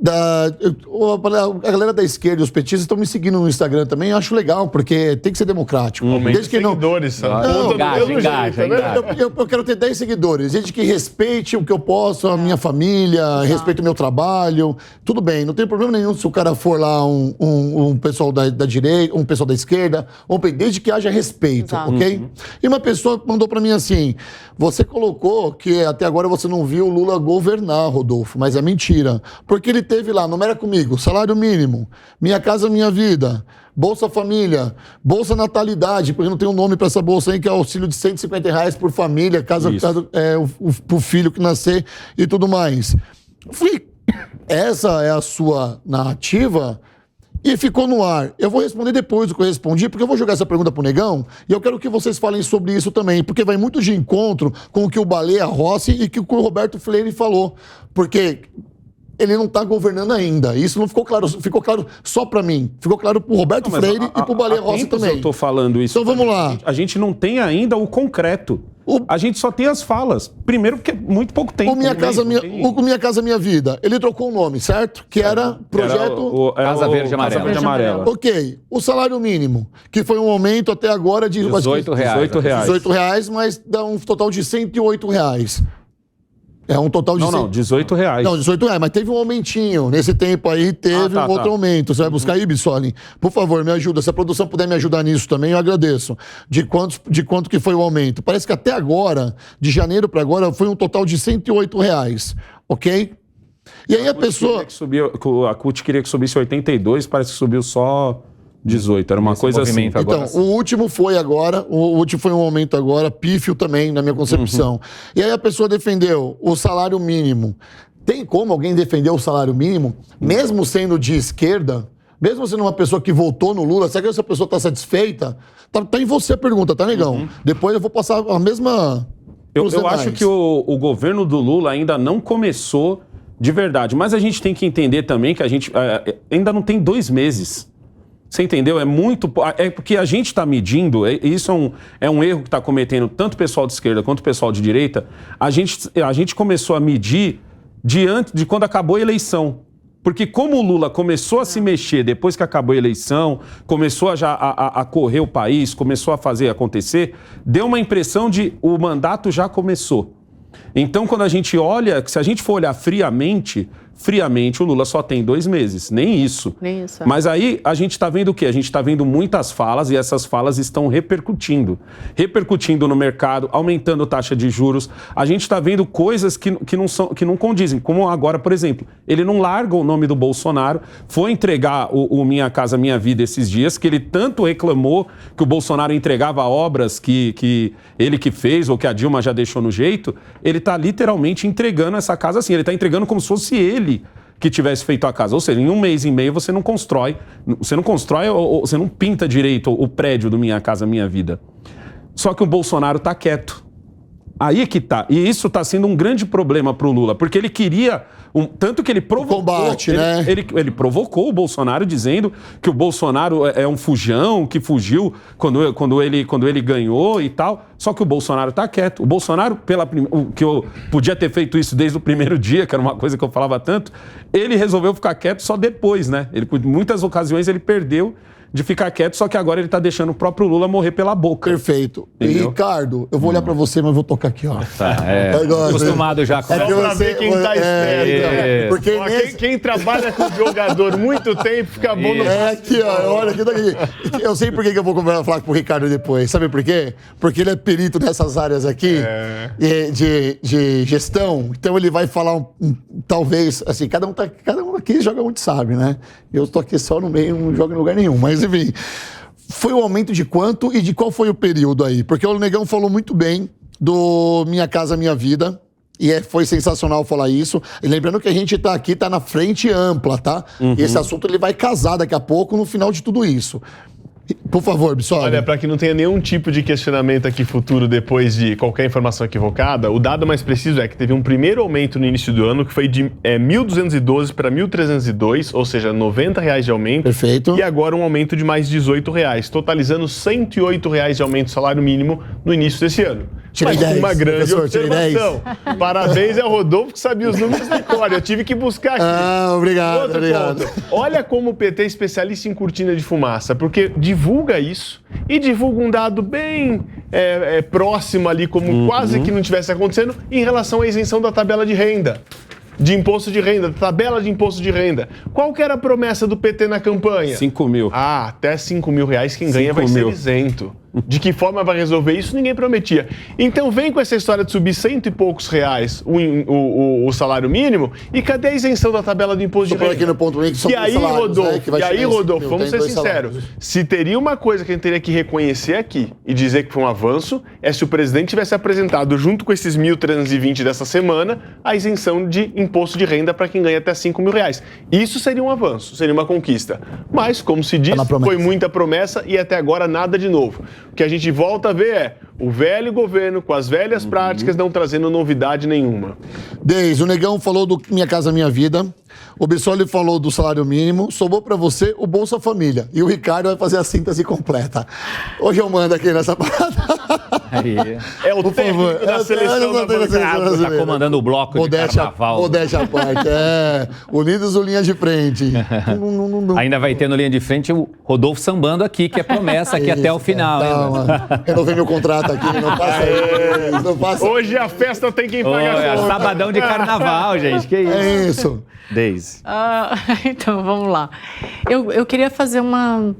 a galera da esquerda e os petistas estão me seguindo no Instagram também. Eu acho legal, porque tem que ser democrático. Desde que seguidores. Engaja. Eu quero ter 10 seguidores. Gente que respeite o que eu posso, a minha família, respeite o meu trabalho. Tudo bem, não tem problema nenhum se o cara for lá um pessoal da direita, um pessoal da esquerda, desde que haja respeito, ok? E uma pessoa mandou pra mim assim, você colocou que até agora você não viu o Lula governar, Rodolfo, mas é mentira. Porque ele teve lá, numera comigo, salário mínimo, Minha Casa Minha Vida, Bolsa Família, Bolsa Natalidade, porque não tem um nome para essa bolsa aí, que é auxílio de R$150 por família, pro filho que nascer e tudo mais. Essa é a sua narrativa e ficou no ar. Eu vou responder depois do que eu respondi, porque eu vou jogar essa pergunta pro Negão e eu quero que vocês falem sobre isso também, porque vai muito de encontro com o que o Baleia Rossi e que o Roberto Freire falou. Porque ele não está governando ainda. Isso não ficou claro só para mim. Ficou claro para o Roberto Freire e para o Baleia Rossi também. Eu estou falando isso. Então vamos lá. A gente não tem ainda o concreto. A gente só tem as falas. Primeiro porque muito pouco tempo. O Minha Casa Minha Vida. Ele trocou o nome, certo? Que era projeto... Casa Verde Amarela. Ok. O salário mínimo, que foi um aumento até agora de... R$18. R$18, mas dá um total de R$108. É um total de... Não, R$18. Não, R$18, mas teve um aumentinho. Nesse tempo aí teve outro aumento. Você vai buscar aí, Bissoli? Por favor, me ajuda. Se a produção puder me ajudar nisso também, eu agradeço. De quanto que foi o aumento? Parece que até agora, de janeiro para agora, foi um total de R$108, ok? E aí a pessoa... A CUT queria que subisse 82, parece que subiu só 18. Era uma coisa assim. Então, o último foi agora, o último foi um aumento agora, pífio também, na minha concepção. E aí a pessoa defendeu o salário mínimo. Tem como alguém defender o salário mínimo, mesmo sendo de esquerda, mesmo sendo uma pessoa que votou no Lula? Será que essa pessoa está satisfeita? Tá em você a pergunta, tá, Negão? Depois eu vou passar a mesma... Eu acho que o governo do Lula ainda não começou de verdade, mas a gente tem que entender também que a gente ainda não tem 2 meses. Você entendeu? É porque a gente está medindo, isso é um erro que está cometendo tanto o pessoal de esquerda quanto o pessoal de direita. A gente começou a medir diante de quando acabou a eleição. Porque como o Lula começou a se mexer depois que acabou a eleição, começou a correr o país, começou a fazer acontecer, deu uma impressão de o mandato já começou. Então, quando a gente olha, se a gente for olhar friamente, o Lula só tem 2 meses, nem isso. Mas aí a gente está vendo o quê? A gente está vendo muitas falas e essas falas estão repercutindo no mercado, aumentando a taxa de juros. A gente está vendo coisas que não condizem, como agora, por exemplo, ele não larga o nome do Bolsonaro, foi entregar o Minha Casa Minha Vida esses dias, que ele tanto reclamou que o Bolsonaro entregava obras que ele que fez ou que a Dilma já deixou no jeito. Ele está literalmente entregando essa casa assim, ele está entregando como se fosse ele ele que tivesse feito a casa. Ou seja, em 1 mês e meio você não constrói ou você não pinta direito o prédio do Minha Casa Minha Vida. Só que o Bolsonaro tá quieto. Aí é que tá. E isso está sendo um grande problema para o Lula, porque ele queria... tanto que ele provocou... combate, né? Ele provocou o Bolsonaro dizendo que o Bolsonaro é um fujão, que fugiu quando ele ganhou e tal. Só que o Bolsonaro está quieto. O Bolsonaro, que eu podia ter feito isso desde o primeiro dia, que era uma coisa que eu falava tanto, ele resolveu ficar quieto só depois, né? Em muitas ocasiões ele perdeu de ficar quieto, só que agora ele tá deixando o próprio Lula morrer pela boca. Perfeito. Entendeu? E Ricardo, eu vou olhar pra você, mas vou tocar aqui, ó. Acostumado já com Só pra ver quem tá esperto. Porque Ó, quem trabalha com jogador muito tempo fica bom no... É aqui, ó. Olha aqui daqui. Eu sei por que eu vou falar com o Ricardo depois. Sabe por quê? Porque ele é perito nessas áreas aqui de gestão. Então ele vai falar talvez, assim, cada um aqui joga onde sabe, né? Eu tô aqui só no meio, não jogo em lugar nenhum. Mas enfim, foi o aumento de quanto e de qual foi o período aí? Porque o Negão falou muito bem do Minha Casa Minha Vida. E foi sensacional falar isso. E lembrando que a gente tá aqui, tá na frente ampla, tá? E esse assunto ele vai casar daqui a pouco no final de tudo isso. Por favor, Bissoli. Olha, para que não tenha nenhum tipo de questionamento aqui futuro depois de qualquer informação equivocada, o dado mais preciso é que teve um primeiro aumento no início do ano, que foi de 1.212 para 1.302, ou seja, R$90 de aumento. Perfeito. E agora um aumento de mais R$18, totalizando R$108 de aumento do salário mínimo no início desse ano. Tirei Mas 10, uma grande professor, tirei observação. Parabéns ao Rodolfo que sabia os números da Cora. Eu tive que buscar aqui. Obrigado, Outro obrigado. ponto. Olha como o PT é especialista em cortina de fumaça, porque divulga isso e divulga um dado bem próximo ali, como quase que não tivesse acontecendo, em relação à isenção da tabela de renda. De imposto de renda, tabela de imposto de renda. Qual que era a promessa do PT na campanha? 5 mil. Até R$5.000 quem ganha vai ser isento. De que forma vai resolver isso, ninguém prometia. Então vem com essa história de subir R$100 e poucos o salário mínimo, e cadê a isenção da tabela do imposto de renda? Aqui no ponto que são Rodolfo, vamos ser sinceros, se teria uma coisa que a gente teria que reconhecer aqui e dizer que foi um avanço, é se o presidente tivesse apresentado, junto com esses 1.320 dessa semana, a isenção de imposto de renda para quem ganha até R$5.000. Isso seria um avanço, seria uma conquista. Mas, como se diz, foi muita promessa e até agora nada de novo. O que a gente volta a ver é o velho governo com as velhas práticas não trazendo novidade nenhuma. O Negão falou do Minha Casa Minha Vida. O Bissoli falou do salário mínimo. Sobrou pra você o Bolsa Família. E o Ricardo vai fazer a síntese completa. Hoje eu mando aqui nessa parada. É o técnico da seleção da bancada. Tá comandando o bloco de carnaval. Modéstia à parte. Unidos ou linha de frente. Ainda vai ter no linha de frente o Rodolfo sambando aqui, que é promessa aqui até o final. Renovei meu contrato aqui, não passa. Hoje a festa tem quem paga. É sabadão de carnaval, gente. Que isso? É isso. Daisy. Então, vamos lá. Eu queria fazer uma...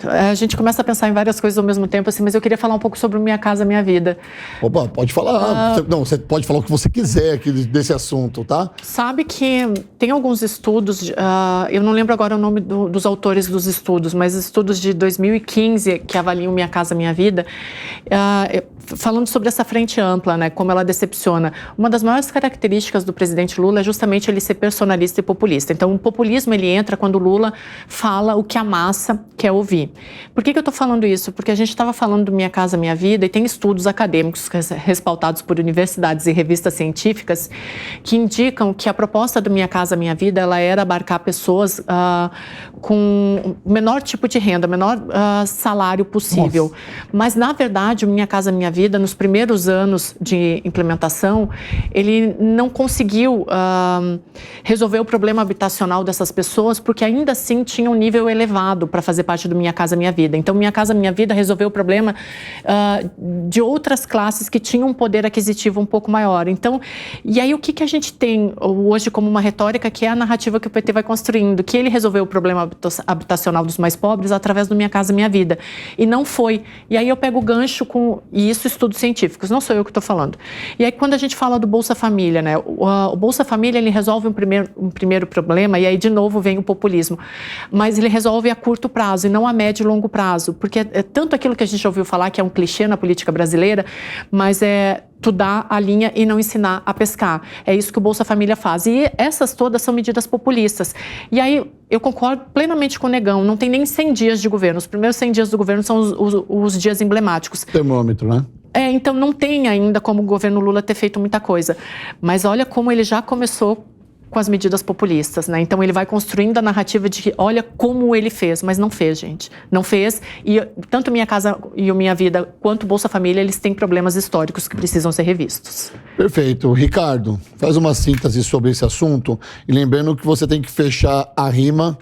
A gente começa a pensar em várias coisas ao mesmo tempo, assim, mas eu queria falar um pouco sobre Minha Casa Minha Vida. Opa, pode falar. Você pode falar o que você quiser aqui desse assunto, tá? Sabe que tem alguns estudos, eu não lembro agora o nome dos autores dos estudos, mas estudos de 2015 que avaliam Minha Casa Minha Vida, falando sobre essa frente ampla, né, como ela decepciona. Uma das maiores características do presidente Lula é justamente ele ser personalista e populista. Então, o populismo ele entra quando o Lula fala o que a massa quer ouvir. Por que eu estou falando isso? Porque a gente estava falando do Minha Casa Minha Vida e tem estudos acadêmicos respaldados por universidades e revistas científicas que indicam que a proposta do Minha Casa Minha Vida ela era abarcar pessoas com o menor tipo de renda, menor salário possível. Nossa. Mas, na verdade, o Minha Casa Minha Vida, nos primeiros anos de implementação, ele não conseguiu resolver o problema habitacional dessas pessoas, porque ainda assim tinha um nível elevado para fazer parte do Minha Casa Minha Vida. Então, Minha Casa Minha Vida resolveu o problema de outras classes que tinham um poder aquisitivo um pouco maior. Então, e aí o que a gente tem hoje como uma retórica, que é a narrativa que o PT vai construindo, que ele resolveu o problema habitacional dos mais pobres através do Minha Casa Minha Vida. E não foi. E aí eu pego o gancho com... E isso estudos científicos, não sou eu que estou falando. E aí quando a gente fala do Bolsa Família, né? O Bolsa Família, ele resolve um primeiro problema, e aí de novo vem o populismo. Mas ele resolve a curto prazo e não a médio e longo prazo. Porque é tanto aquilo que a gente já ouviu falar, que é um clichê na política brasileira, mas tu dá a linha e não ensinar a pescar. É isso que o Bolsa Família faz. E essas todas são medidas populistas. E aí, eu concordo plenamente com o Negão, não tem nem 100 dias de governo. Os primeiros 100 dias do governo são os dias emblemáticos. Termômetro, né? Então não tem ainda como o governo Lula ter feito muita coisa. Mas olha como ele já começou com as medidas populistas, né? Então ele vai construindo a narrativa de que olha como ele fez, mas não fez, gente. Não fez, e tanto Minha Casa e o Minha Vida quanto o Bolsa Família, eles têm problemas históricos que precisam ser revistos. Perfeito. Ricardo, faz uma síntese sobre esse assunto e lembrando que você tem que fechar a rima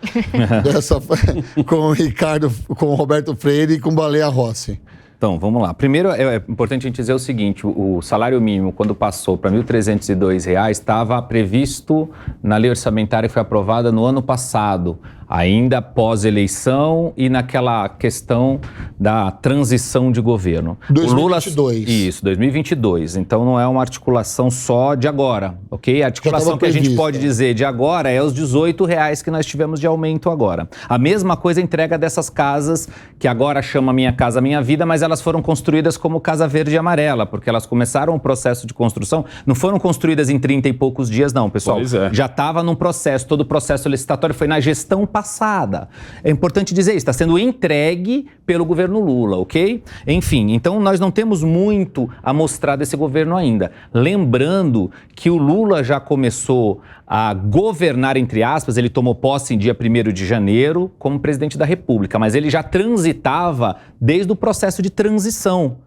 com o Ricardo, com o Roberto Freire e com o Baleia Rossi. Então, vamos lá. Primeiro, é importante a gente dizer o seguinte, o salário mínimo, quando passou para R$ 1.302, estava previsto na lei orçamentária que foi aprovada no ano passado, ainda pós-eleição e naquela questão da transição de governo. 2022. Isso, 2022. Então, não é uma articulação só de agora, ok? A articulação que a gente pode dizer de agora é os R$ 18 que nós tivemos de aumento agora. A mesma coisa a entrega dessas casas, que agora chama Minha Casa Minha Vida, mas elas foram construídas como Casa Verde e Amarela, porque elas começaram o processo de construção, não foram construídas em 30 e poucos dias, não, pessoal. Pois é. Já estava num processo, todo o processo licitatório foi na gestão passada. É importante dizer isso, está sendo entregue pelo governo Lula, ok? Enfim, então nós não temos muito a mostrar desse governo ainda. Lembrando que o Lula já começou a governar, entre aspas, ele tomou posse em dia 1º de janeiro como presidente da República, mas ele já transitava desde o processo de transição.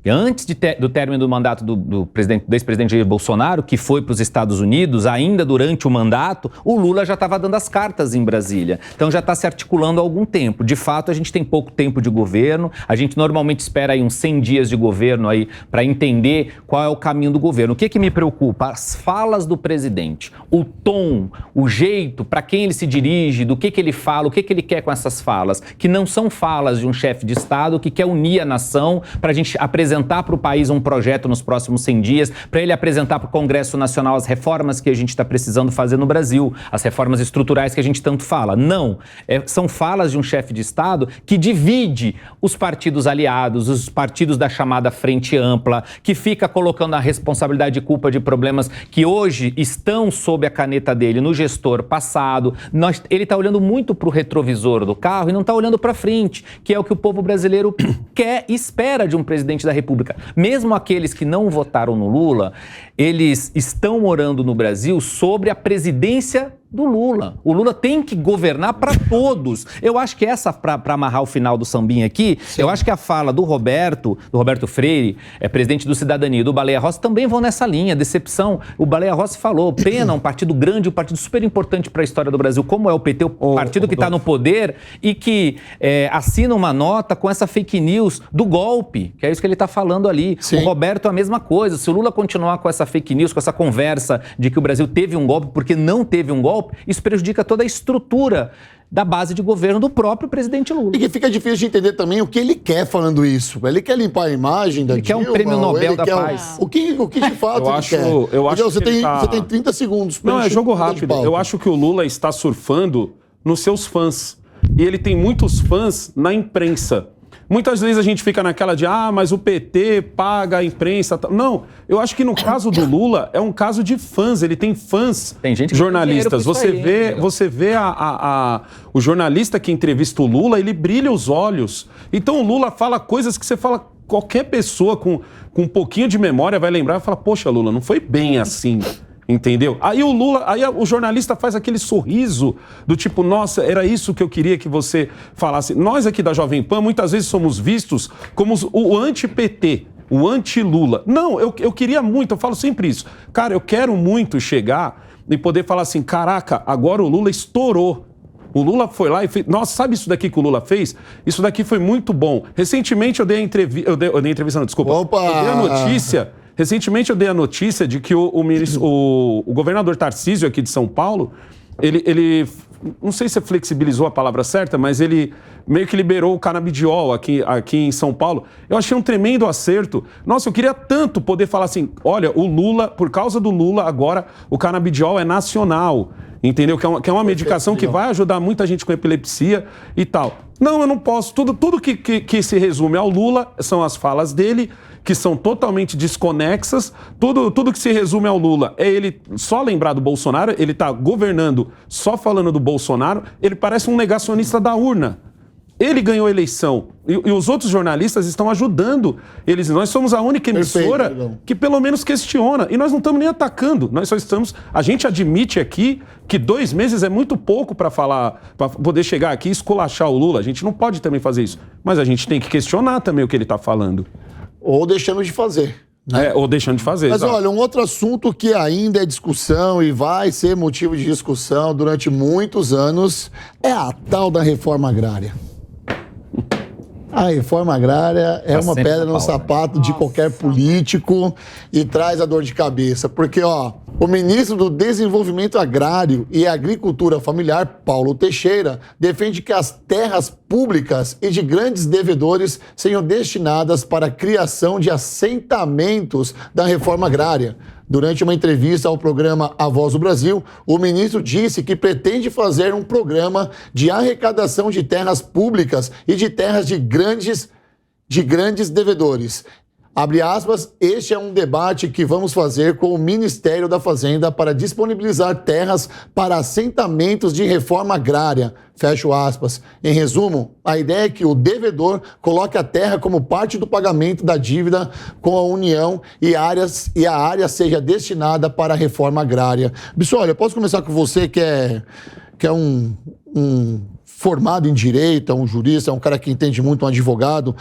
Antes do término do mandato do ex-presidente Jair Bolsonaro, que foi para os Estados Unidos, ainda durante o mandato, o Lula já estava dando as cartas em Brasília. Então já está se articulando há algum tempo. De fato, a gente tem pouco tempo de governo, a gente normalmente espera aí uns 100 dias de governo aí para entender qual é o caminho do governo. O que me preocupa? As falas do presidente, o tom, o jeito, para quem ele se dirige, do que ele fala, o que ele quer com essas falas, que não são falas de um chefe de Estado que quer unir a nação para a gente apresentar para o país um projeto nos próximos 100 dias, para ele apresentar para o Congresso Nacional as reformas que a gente está precisando fazer no Brasil, as reformas estruturais que a gente tanto fala. Não, são falas de um chefe de Estado que divide os partidos aliados, os partidos da chamada Frente Ampla, que fica colocando a responsabilidade e culpa de problemas que hoje estão sob a caneta dele no gestor passado. Ele está olhando muito para o retrovisor do carro e não está olhando para frente, que é o que o povo brasileiro quer e espera de um presidente da República. Mesmo aqueles que não votaram no Lula, eles estão morando no Brasil sobre a presidência do Lula. O Lula tem que governar para todos. Eu acho que essa, para amarrar o final do sambinha aqui, sim, eu acho que a fala do Roberto Freire, presidente do Cidadania, do Baleia Rossi, também vão nessa linha, decepção. O Baleia Rossi falou, pena, um partido grande, um partido super importante para a história do Brasil, como é o PT, o partido que está no poder e que assina uma nota com essa fake news do golpe, que é isso que ele está falando ali. Sim. O Roberto, a mesma coisa. Se o Lula continuar com essa fake news, com essa conversa de que o Brasil teve um golpe porque não teve um golpe, isso prejudica toda a estrutura da base de governo do próprio presidente Lula. E que fica difícil de entender também o que ele quer falando isso. Ele quer limpar a imagem da Dilma. Ele quer um prêmio Nobel da Paz. O que de fato ele quer? Eu acho você tem 30 segundos. Não, é jogo rápido. Eu acho que o Lula está surfando nos seus fãs. E ele tem muitos fãs na imprensa. Muitas vezes a gente fica naquela de, mas o PT paga a imprensa. Não, eu acho que no caso do Lula é um caso de fãs. Ele tem fãs, tem gente que jornalistas. Você vê o jornalista que entrevista o Lula, ele brilha os olhos. Então o Lula fala coisas que você fala, qualquer pessoa com um pouquinho de memória vai lembrar e fala, poxa, Lula, não foi bem assim. Entendeu? Aí o jornalista faz aquele sorriso do tipo, nossa, era isso que eu queria que você falasse. Nós aqui da Jovem Pan muitas vezes somos vistos como o anti-PT, o anti-Lula. Não, eu queria muito, eu falo sempre isso. Cara, eu quero muito chegar e poder falar assim, caraca, agora o Lula estourou. O Lula foi lá e fez... Nossa, sabe isso daqui que o Lula fez? Isso daqui foi muito bom. Recentemente eu dei entrevista, não, desculpa. Opa! Eu dei a notícia... Recentemente eu dei a notícia de que o governador Tarcísio aqui de São Paulo, ele não sei se flexibilizou a palavra certa, mas ele meio que liberou o canabidiol aqui em São Paulo. Eu achei um tremendo acerto. Nossa, eu queria tanto poder falar assim, olha, o Lula, por causa do Lula, agora o canabidiol é nacional. entendeu? Que é uma medicação que vai ajudar muita gente com epilepsia e tal. Não, eu não posso. Tudo que se resume ao Lula são as falas dele, que são totalmente desconexas. Tudo que se resume ao Lula é ele só lembrar do Bolsonaro, ele está governando só falando do Bolsonaro, ele parece um negacionista da urna. Ele ganhou a eleição e os outros jornalistas estão ajudando eles. Nós somos a única emissora que pelo menos questiona. E nós não estamos nem atacando. Nós só estamos... A gente admite aqui que 2 meses é muito pouco para falar, para poder chegar aqui e esculachar o Lula. A gente não pode também fazer isso. Mas a gente tem que questionar também o que ele está falando. Ou deixando de fazer. Né? Ou deixando de fazer. Mas exato. olha, um outro assunto que ainda é discussão e vai ser motivo de discussão durante muitos anos é a tal da reforma agrária. A reforma agrária é uma pedra no sapato de qualquer político e traz a dor de cabeça. Porque, o ministro do Desenvolvimento Agrário e Agricultura Familiar, Paulo Teixeira, defende que as terras públicas e de grandes devedores sejam destinadas para a criação de assentamentos da reforma agrária. Durante uma entrevista ao programa A Voz do Brasil, o ministro disse que pretende fazer um programa de arrecadação de terras públicas e de terras de grandes devedores. Abre aspas, este é um debate que vamos fazer com o Ministério da Fazenda para disponibilizar terras para assentamentos de reforma agrária. Fecho aspas. Em resumo, a ideia é que o devedor coloque a terra como parte do pagamento da dívida com a União e a área seja destinada para a reforma agrária. Bissolha, eu posso começar com você que é um formado em direito, é um jurista, é um cara que entende muito, um advogado.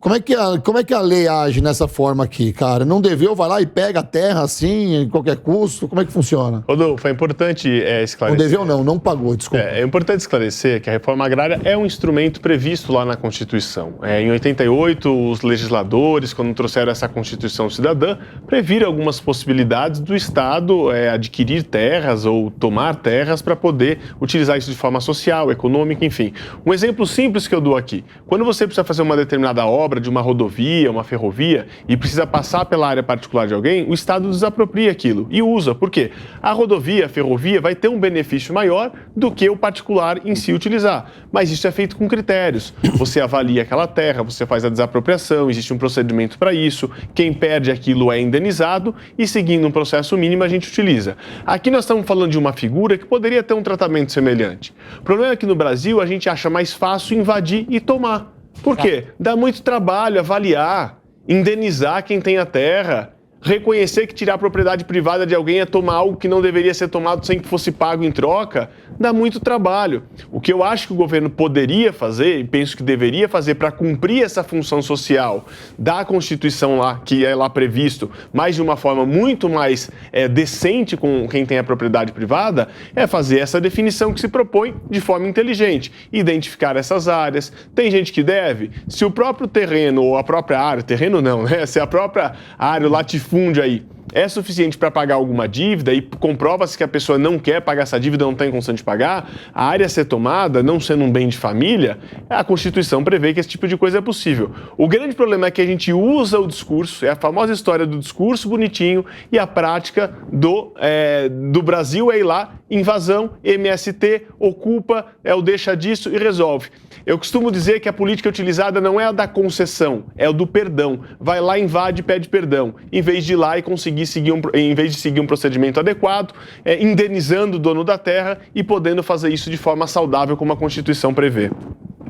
Como é que a lei age nessa forma aqui, cara? Não deveu, vai lá e pega a terra assim, em qualquer custo? Como é que funciona? Rodolfo, é importante esclarecer... Não deveu não pagou, desculpa. É importante esclarecer que a reforma agrária é um instrumento previsto lá na Constituição. Em 88, os legisladores, quando trouxeram essa Constituição Cidadã, previram algumas possibilidades do Estado adquirir terras ou tomar terras para poder utilizar isso de forma social, econômica, enfim. Um exemplo simples que eu dou aqui. Quando você precisa fazer uma determinada obra, de uma rodovia, uma ferrovia, e precisa passar pela área particular de alguém, o Estado desapropria aquilo e usa. Por quê? A rodovia, a ferrovia vai ter um benefício maior do que o particular em si utilizar. Mas isso é feito com critérios. Você avalia aquela terra, você faz a desapropriação, existe um procedimento para isso, quem perde aquilo é indenizado e seguindo um processo mínimo a gente utiliza. Aqui nós estamos falando de uma figura que poderia ter um tratamento semelhante. O problema é que no Brasil a gente acha mais fácil invadir e tomar. Por quê? Dá muito trabalho avaliar, indenizar quem tem a terra, reconhecer que tirar a propriedade privada de alguém é tomar algo que não deveria ser tomado sem que fosse pago em troca, dá muito trabalho. O que eu acho que o governo poderia fazer, e penso que deveria fazer para cumprir essa função social da Constituição lá, que é lá previsto, mas de uma forma muito mais decente com quem tem a propriedade privada, é fazer essa definição que se propõe de forma inteligente, identificar essas áreas. Tem gente que deve, se o próprio terreno ou a própria área, terreno não, né? Se a própria área, o latifúndio aí é suficiente para pagar alguma dívida e comprova-se que a pessoa não quer pagar essa dívida, não tem condição de pagar, a área ser tomada, não sendo um bem de família, a Constituição prevê que esse tipo de coisa é possível. O grande problema é que a gente usa o discurso, é a famosa história do discurso bonitinho e a prática do Brasil é ir lá, invasão, MST, ocupa, o deixa disso e resolve. Eu costumo dizer que a política utilizada não é a da concessão, é o do perdão. Vai lá, invade e pede perdão, em vez de ir lá e conseguir seguir um procedimento adequado, indenizando o dono da terra e podendo fazer isso de forma saudável, como a Constituição prevê.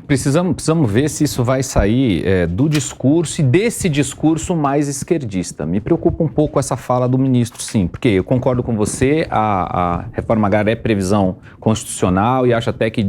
Precisamos ver se isso vai sair do discurso e desse discurso mais esquerdista. Me preocupa um pouco essa fala do ministro, sim, porque eu concordo com você, a reforma agrária é previsão constitucional e acho até que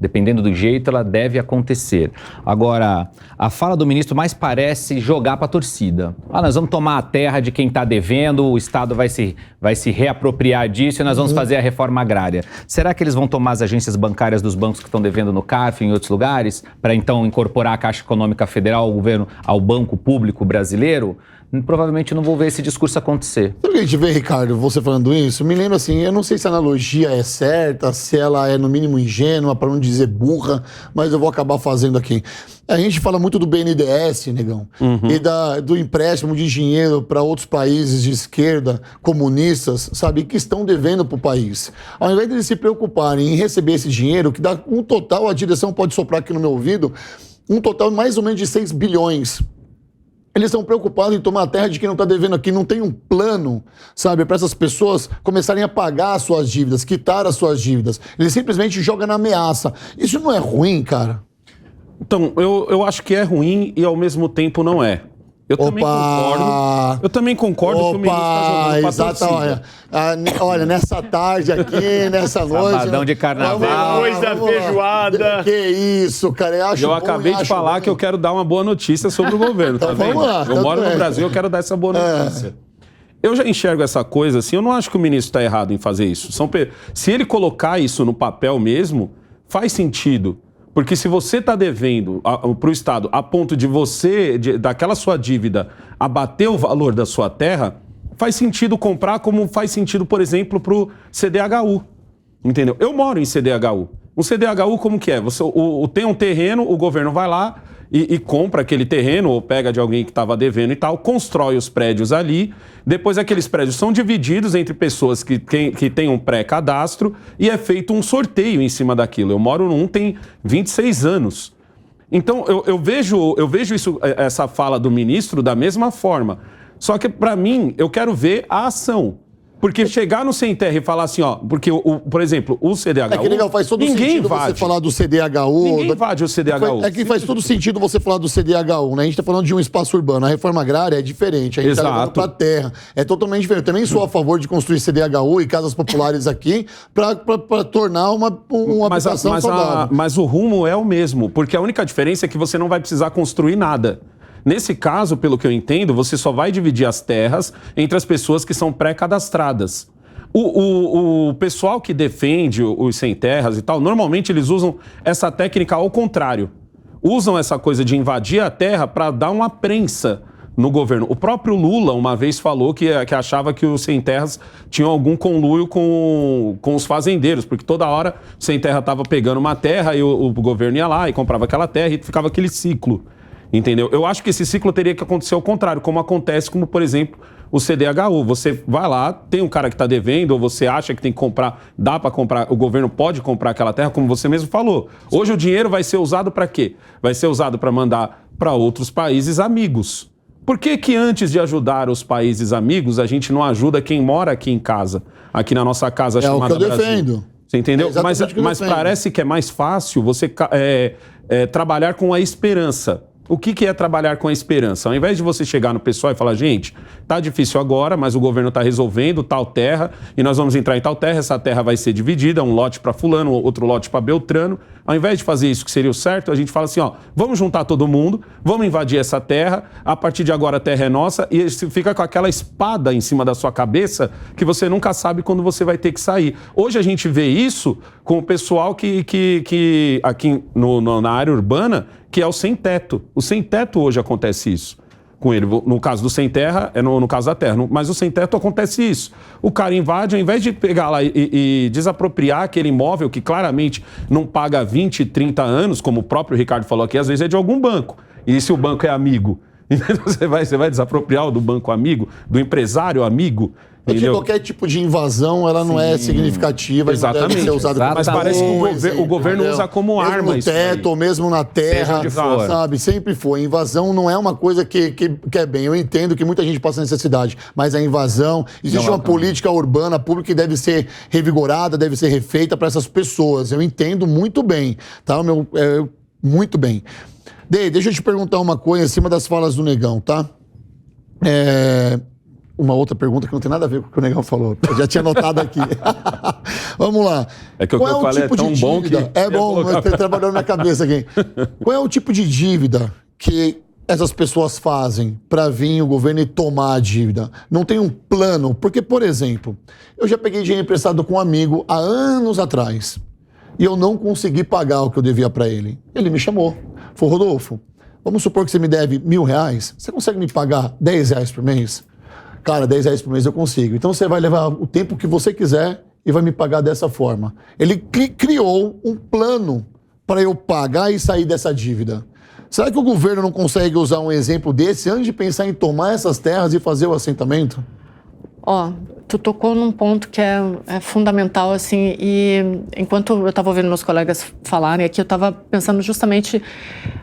dependendo do jeito, ela deve acontecer. Agora, a fala do ministro mais parece jogar para a torcida. Nós vamos tomar a terra de quem está devendo, o Estado vai se reapropriar disso e nós vamos fazer a reforma agrária. Será que eles vão tomar as agências bancárias dos bancos que estão devendo no CARF e em outros lugares, para então incorporar a Caixa Econômica Federal ao governo, ao Banco Público Brasileiro? provavelmente não vou ver esse discurso acontecer. Sabe o que a gente vê, Ricardo, você falando isso? Me lembra assim, eu não sei se a analogia é certa, se ela é no mínimo ingênua, para não dizer burra, mas eu vou acabar fazendo aqui. A gente fala muito do BNDES, negão, e do empréstimo de dinheiro para outros países de esquerda, comunistas, sabe, que estão devendo para o país. Ao invés de eles se preocuparem em receber esse dinheiro, que dá um total, a direção pode soprar aqui no meu ouvido, um total mais ou menos de 6 bilhões. Eles estão preocupados em tomar a terra de quem não está devendo aqui, não tem um plano, sabe, para essas pessoas começarem a pagar as suas dívidas, quitar as suas dívidas. Eles simplesmente jogam na ameaça. Isso não é ruim, cara? Então, eu acho que é ruim e ao mesmo tempo não é. Eu também concordo que o ministro está jogando pra olha, nessa tarde aqui, nessa noite... Sabadão de carnaval. Depois da feijoada. Que isso, cara. Eu acabei de falar que eu quero dar uma boa notícia sobre o governo, Então tá vendo? vamos lá, Eu moro no Brasil, eu quero dar essa boa notícia. Eu já enxergo essa coisa assim, eu não acho que o ministro está errado em fazer isso. Se ele colocar isso no papel mesmo, faz sentido. Porque se você está devendo para o Estado a ponto de daquela sua dívida, abater o valor da sua terra, faz sentido comprar como faz sentido, por exemplo, para o CDHU. Entendeu? Eu moro em CDHU. Um CDHU como que é? Você tem um terreno, o governo vai lá e compra aquele terreno, ou pega de alguém que estava devendo e tal, constrói os prédios ali, depois aqueles prédios são divididos entre pessoas que têm um pré-cadastro e é feito um sorteio em cima daquilo. Eu moro num, tem 26 anos. Então, eu vejo essa fala do ministro da mesma forma. Só que, para mim, eu quero ver a ação. Porque chegar no Sem Terra e falar assim, ó, porque, por exemplo, o CDHU... É que legal, faz todo sentido você falar do CDHU... Ninguém invade o CDHU. É que faz todo sentido você falar do CDHU, né? A gente tá falando de um espaço urbano. A reforma agrária é diferente, a gente tá levando pra terra. É totalmente diferente. Eu também sou a favor de construir CDHU e casas populares aqui pra tornar uma habitação saudável. Mas o rumo é o mesmo, porque a única diferença é que você não vai precisar construir nada. Nesse caso, pelo que eu entendo, você só vai dividir as terras entre as pessoas que são pré-cadastradas. O pessoal que defende os sem terras e tal, normalmente eles usam essa técnica ao contrário. Usam essa coisa de invadir a terra para dar uma prensa no governo. O próprio Lula uma vez falou que achava que os sem terras tinham algum conluio com os fazendeiros, porque toda hora o sem terra estava pegando uma terra e o governo ia lá e comprava aquela terra e ficava aquele ciclo. Entendeu? Eu acho que esse ciclo teria que acontecer ao contrário, como acontece, como, por exemplo, o CDHU. Você vai lá, tem um cara que está devendo, ou você acha que tem que comprar, dá para comprar, o governo pode comprar aquela terra, como você mesmo falou. Hoje o dinheiro vai ser usado para quê? Vai ser usado para mandar para outros países amigos. Por que antes de ajudar os países amigos, a gente não ajuda quem mora aqui em casa, aqui na nossa casa chamada Brasil? É o que eu defendo. Você entendeu? Mas parece que é mais fácil você trabalhar com a esperança. O que é trabalhar com a esperança? Ao invés de você chegar no pessoal e falar, gente, tá difícil agora, mas o governo tá resolvendo tal terra e nós vamos entrar em tal terra, essa terra vai ser dividida, um lote para fulano, outro lote para Beltrano. Ao invés de fazer isso que seria o certo, a gente fala assim, ó, vamos juntar todo mundo, vamos invadir essa terra, a partir de agora a terra é nossa e você fica com aquela espada em cima da sua cabeça que você nunca sabe quando você vai ter que sair. Hoje a gente vê isso com o pessoal que aqui na área urbana, que é o sem-teto. O sem-teto hoje acontece isso com ele. No caso do sem-terra, é no caso da terra. Mas o sem-teto acontece isso. O cara invade, ao invés de pegar lá e desapropriar aquele imóvel que claramente não paga 20, 30 anos, como o próprio Ricardo falou aqui, às vezes é de algum banco. E se o banco é amigo? Você vai desapropriar do banco amigo, do empresário amigo? É que qualquer tipo de invasão, ela não é significativa. Exatamente. Não deve ser usada Mas parece que o governo usa como arma isso. Mesmo no teto, ou mesmo na terra, sabe? Sempre foi. Invasão não é uma coisa que é bem. Eu entendo que muita gente passa necessidade, mas a invasão... Existe uma política urbana, pública, que deve ser revigorada, deve ser refeita para essas pessoas. Eu entendo muito bem, tá? Muito bem. Deixa eu te perguntar uma coisa em cima das falas do Negão, tá? Uma outra pergunta que não tem nada a ver com o que o Negão falou. Eu já tinha anotado aqui. Vamos lá. É que o que eu falei é tão bom que... É bom, mas trabalhou na minha cabeça aqui. Qual é o tipo de dívida que essas pessoas fazem para vir o governo e tomar a dívida? Não tem um plano? Porque, por exemplo, eu já peguei dinheiro emprestado com um amigo há anos atrás e eu não consegui pagar o que eu devia para ele. Ele me chamou. Falou, Rodolfo, Vamos supor que você me deve R$1.000, você consegue me pagar R$10 por mês? Cara, R$10 por mês eu consigo. Então você vai levar o tempo que você quiser e vai me pagar dessa forma. Ele criou um plano para eu pagar e sair dessa dívida. Será que o governo não consegue usar um exemplo desse antes de pensar em tomar essas terras e fazer o assentamento? Tu tocou num ponto que é fundamental, assim, e enquanto eu estava ouvindo meus colegas falarem aqui, eu estava pensando justamente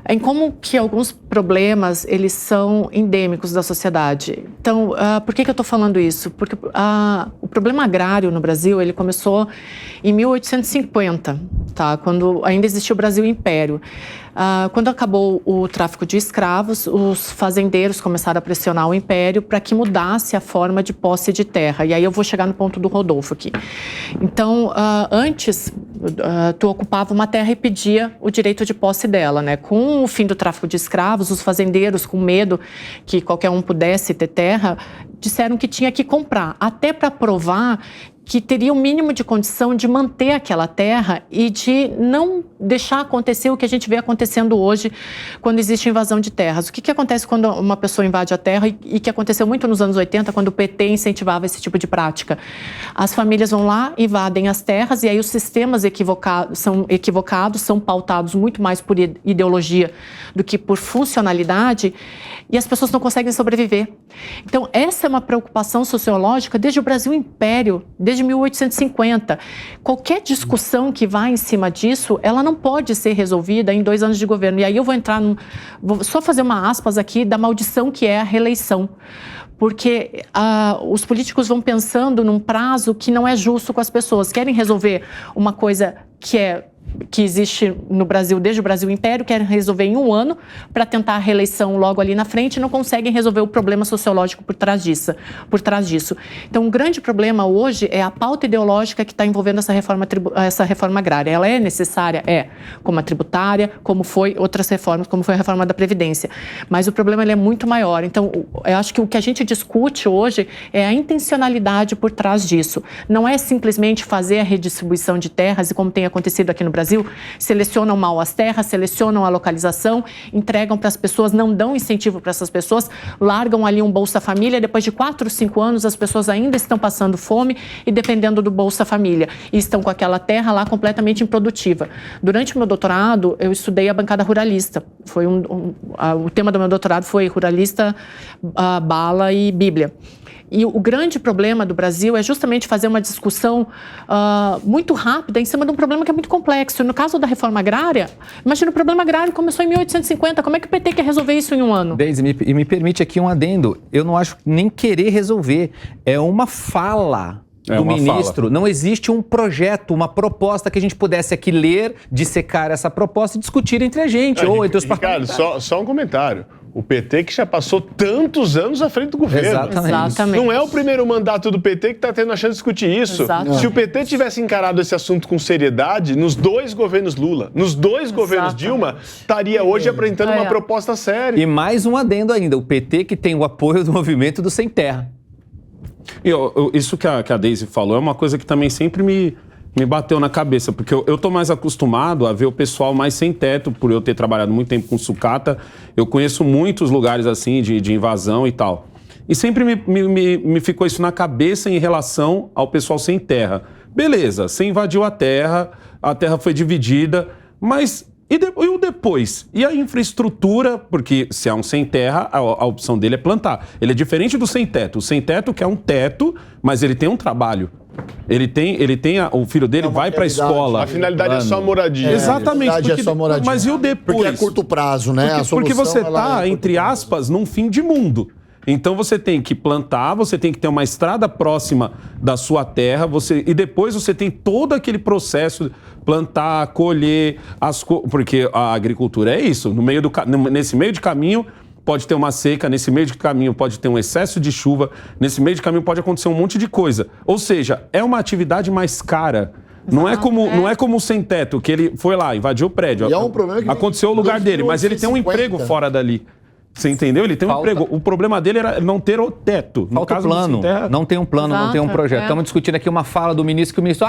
em como que alguns problemas, eles são endêmicos da sociedade. Então, por que eu estou falando isso? Porque o problema agrário no Brasil, ele começou em 1850, tá? Quando ainda existia o Brasil Império. Quando acabou o tráfico de escravos, os fazendeiros começaram a pressionar o Império para que mudasse a forma de posse de terra. E aí eu vou chegar no ponto do Rodolfo aqui. Então, antes, tu ocupava uma terra e pedia o direito de posse dela, né? Com o fim do tráfico de escravos, os fazendeiros, com medo que qualquer um pudesse ter terra, disseram que tinha que comprar, até para provar que teria o mínimo de condição de manter aquela terra e de não deixar acontecer o que a gente vê acontecendo hoje quando existe invasão de terras. O que acontece quando uma pessoa invade a terra e que aconteceu muito nos anos 80, quando o PT incentivava esse tipo de prática? As famílias vão lá, invadem as terras e aí os sistemas equivocados, são pautados muito mais por ideologia do que por funcionalidade e as pessoas não conseguem sobreviver. Então, essa é uma preocupação sociológica desde o Brasil Império, desde 1850. Qualquer discussão que vá em cima disso, ela não pode ser resolvida em 2 anos de governo. E aí eu vou só fazer uma aspas aqui da maldição que é a reeleição. Porque os políticos vão pensando num prazo que não é justo com as pessoas. Querem resolver uma coisa que existe no Brasil, desde o Brasil Império, querem resolver em 1 ano para tentar a reeleição logo ali na frente e não conseguem resolver o problema sociológico por trás disso. Então, um grande problema hoje é a pauta ideológica que está envolvendo essa reforma agrária. Ela é necessária? Como a tributária, como foi outras reformas, como foi a reforma da Previdência. Mas o problema ele é muito maior. Então, eu acho que o que a gente discute hoje é a intencionalidade por trás disso. Não é simplesmente fazer a redistribuição de terras, e como tem acontecido aqui no Brasil, selecionam mal as terras, selecionam a localização, entregam para as pessoas, não dão incentivo para essas pessoas, largam ali um Bolsa Família, depois de 4, 5 anos as pessoas ainda estão passando fome e dependendo do Bolsa Família, e estão com aquela terra lá completamente improdutiva. Durante o meu doutorado, eu estudei a bancada ruralista. Foi o tema do meu doutorado foi ruralista, bala e Bíblia. E o grande problema do Brasil é justamente fazer uma discussão muito rápida em cima de um problema que é muito complexo. No caso da reforma agrária, imagina, o problema agrário começou em 1850. Como é que o PT quer resolver isso em 1 ano? Deise, me permite aqui um adendo. Eu não acho nem querer resolver. É uma fala do ministro. Não existe um projeto, uma proposta que a gente pudesse aqui ler, dissecar essa proposta e discutir entre a gente. Ou entre os Ricardo, só um comentário. O PT que já passou tantos anos à frente do governo. Exatamente. Não é o primeiro mandato do PT que está tendo a chance de discutir isso. Exatamente. Se o PT tivesse encarado esse assunto com seriedade, nos 2 governos Lula, nos 2 governos Dilma, estaria hoje apresentando uma proposta séria. E mais um adendo ainda, o PT que tem o apoio do movimento do Sem Terra. E isso que a Deise falou é uma coisa que também sempre me bateu na cabeça, porque eu tô mais acostumado a ver o pessoal mais sem teto, por eu ter trabalhado muito tempo com sucata. Eu conheço muitos lugares assim de invasão e tal. E sempre me ficou isso na cabeça em relação ao pessoal sem terra. Beleza, você invadiu a terra foi dividida, mas e o depois? E a infraestrutura? Porque se é um sem terra, a opção dele é plantar. Ele é diferente do sem teto. O sem teto quer um teto, mas ele tem um trabalho. O filho dele vai para a escola. A finalidade é só moradia. Exatamente. A finalidade é só moradia. Mas e o depois? Porque é curto prazo, né? Porque você está, entre aspas, num fim de mundo. Então você tem que plantar, você tem que ter uma estrada próxima da sua terra, e depois você tem todo aquele processo de plantar, colher, porque a agricultura é isso. Nesse meio de caminho pode ter uma seca, nesse meio de caminho pode ter um excesso de chuva, nesse meio de caminho pode acontecer um monte de coisa. Ou seja, é uma atividade mais cara. Não é como o sem teto, que ele foi lá, invadiu o prédio. E é um problema que aconteceu o lugar dele, mas ele tem um emprego fora dali. Você entendeu? Ele tem um emprego. O problema dele era não ter o teto. Falta plano. Não tem um plano, não tem um projeto. Estamos discutindo aqui uma fala do ministro que o ministro...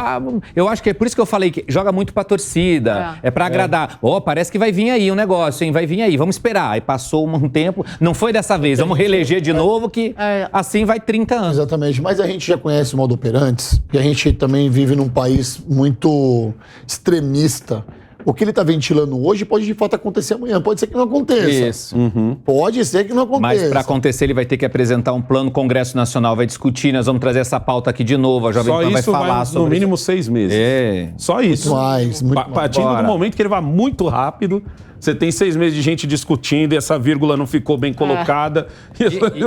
eu acho que é por isso que eu falei que joga muito pra torcida. É pra agradar. Parece que vai vir aí um negócio, hein? Vai vir aí. Vamos esperar. Aí passou um tempo. Não foi dessa vez. Vamos reeleger de novo que assim vai 30 anos. Exatamente. Mas a gente já conhece o modo operandi e a gente também vive num país muito extremista. O que ele está ventilando hoje pode de fato acontecer amanhã. Pode ser que não aconteça. Isso. Pode ser que não aconteça. Mas para acontecer ele vai ter que apresentar um plano, o Congresso Nacional vai discutir, nós vamos trazer essa pauta aqui de novo, a Jovem Pan vai falar sobre no mínimo 6 meses. Só isso. Muito mais. Partindo do momento que ele vai muito rápido, você tem 6 meses de gente discutindo e essa vírgula não ficou bem colocada.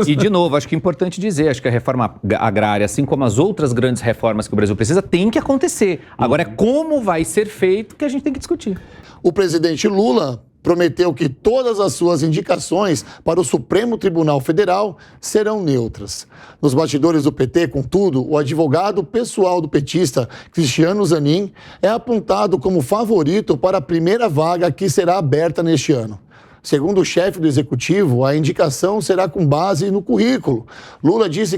E de novo, acho que é importante dizer, acho que a reforma agrária, assim como as outras grandes reformas que o Brasil precisa, tem que acontecer. Agora é como vai ser feito que a gente tem que discutir. O presidente Lula prometeu que todas as suas indicações para o Supremo Tribunal Federal serão neutras. Nos bastidores do PT, contudo, o advogado pessoal do petista, Cristiano Zanin, é apontado como favorito para a primeira vaga que será aberta neste ano. Segundo o chefe do executivo, a indicação será com base no currículo. Lula disse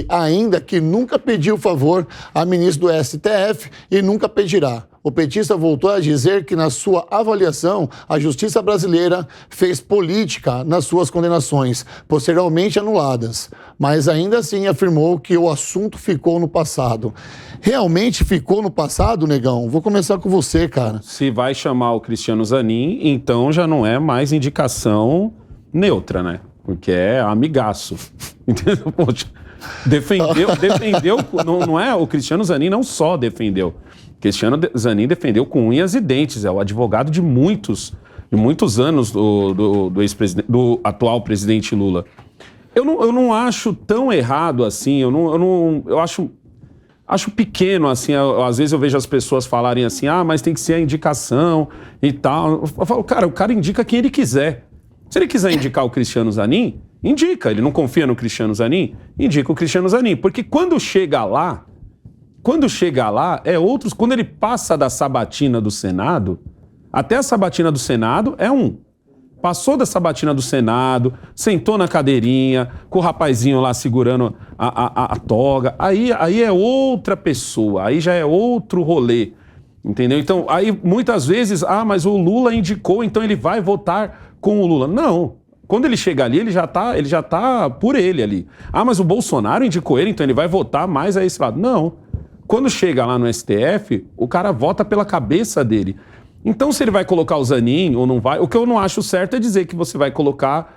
ainda que nunca pediu favor a ministro do STF e nunca pedirá. O petista voltou a dizer que, na sua avaliação, a justiça brasileira fez política nas suas condenações, posteriormente anuladas. Mas ainda assim afirmou que o assunto ficou no passado. Realmente ficou no passado, Negão? Vou começar com você, cara. Se vai chamar o Cristiano Zanin, então já não é mais indicação neutra, né? Porque é amigaço. Entendeu? Poxa, defendeu, não é? O Cristiano Zanin não só defendeu. Cristiano Zanin defendeu com unhas e dentes, é o advogado de muitos anos do atual presidente Lula. Eu não acho tão errado assim, eu acho pequeno assim, às vezes eu vejo as pessoas falarem assim, mas tem que ser a indicação e tal. Eu falo, cara, o cara indica quem ele quiser. Se ele quiser indicar o Cristiano Zanin, indica. Ele não confia no Cristiano Zanin, indica o Cristiano Zanin, porque quando chega lá, quando ele passa da sabatina do Senado, até a sabatina do Senado é passou da sabatina do Senado, sentou na cadeirinha, com o rapazinho lá segurando a toga, aí é outra pessoa, aí já é outro rolê, entendeu? Então, aí muitas vezes, mas o Lula indicou, então ele vai votar com o Lula. Não. Quando ele chega ali, ele já tá por ele ali. Mas o Bolsonaro indicou ele, então ele vai votar mais a esse lado. Não. Quando chega lá no STF, o cara vota pela cabeça dele. Então, se ele vai colocar o Zanin ou não vai... O que eu não acho certo é dizer que você vai colocar...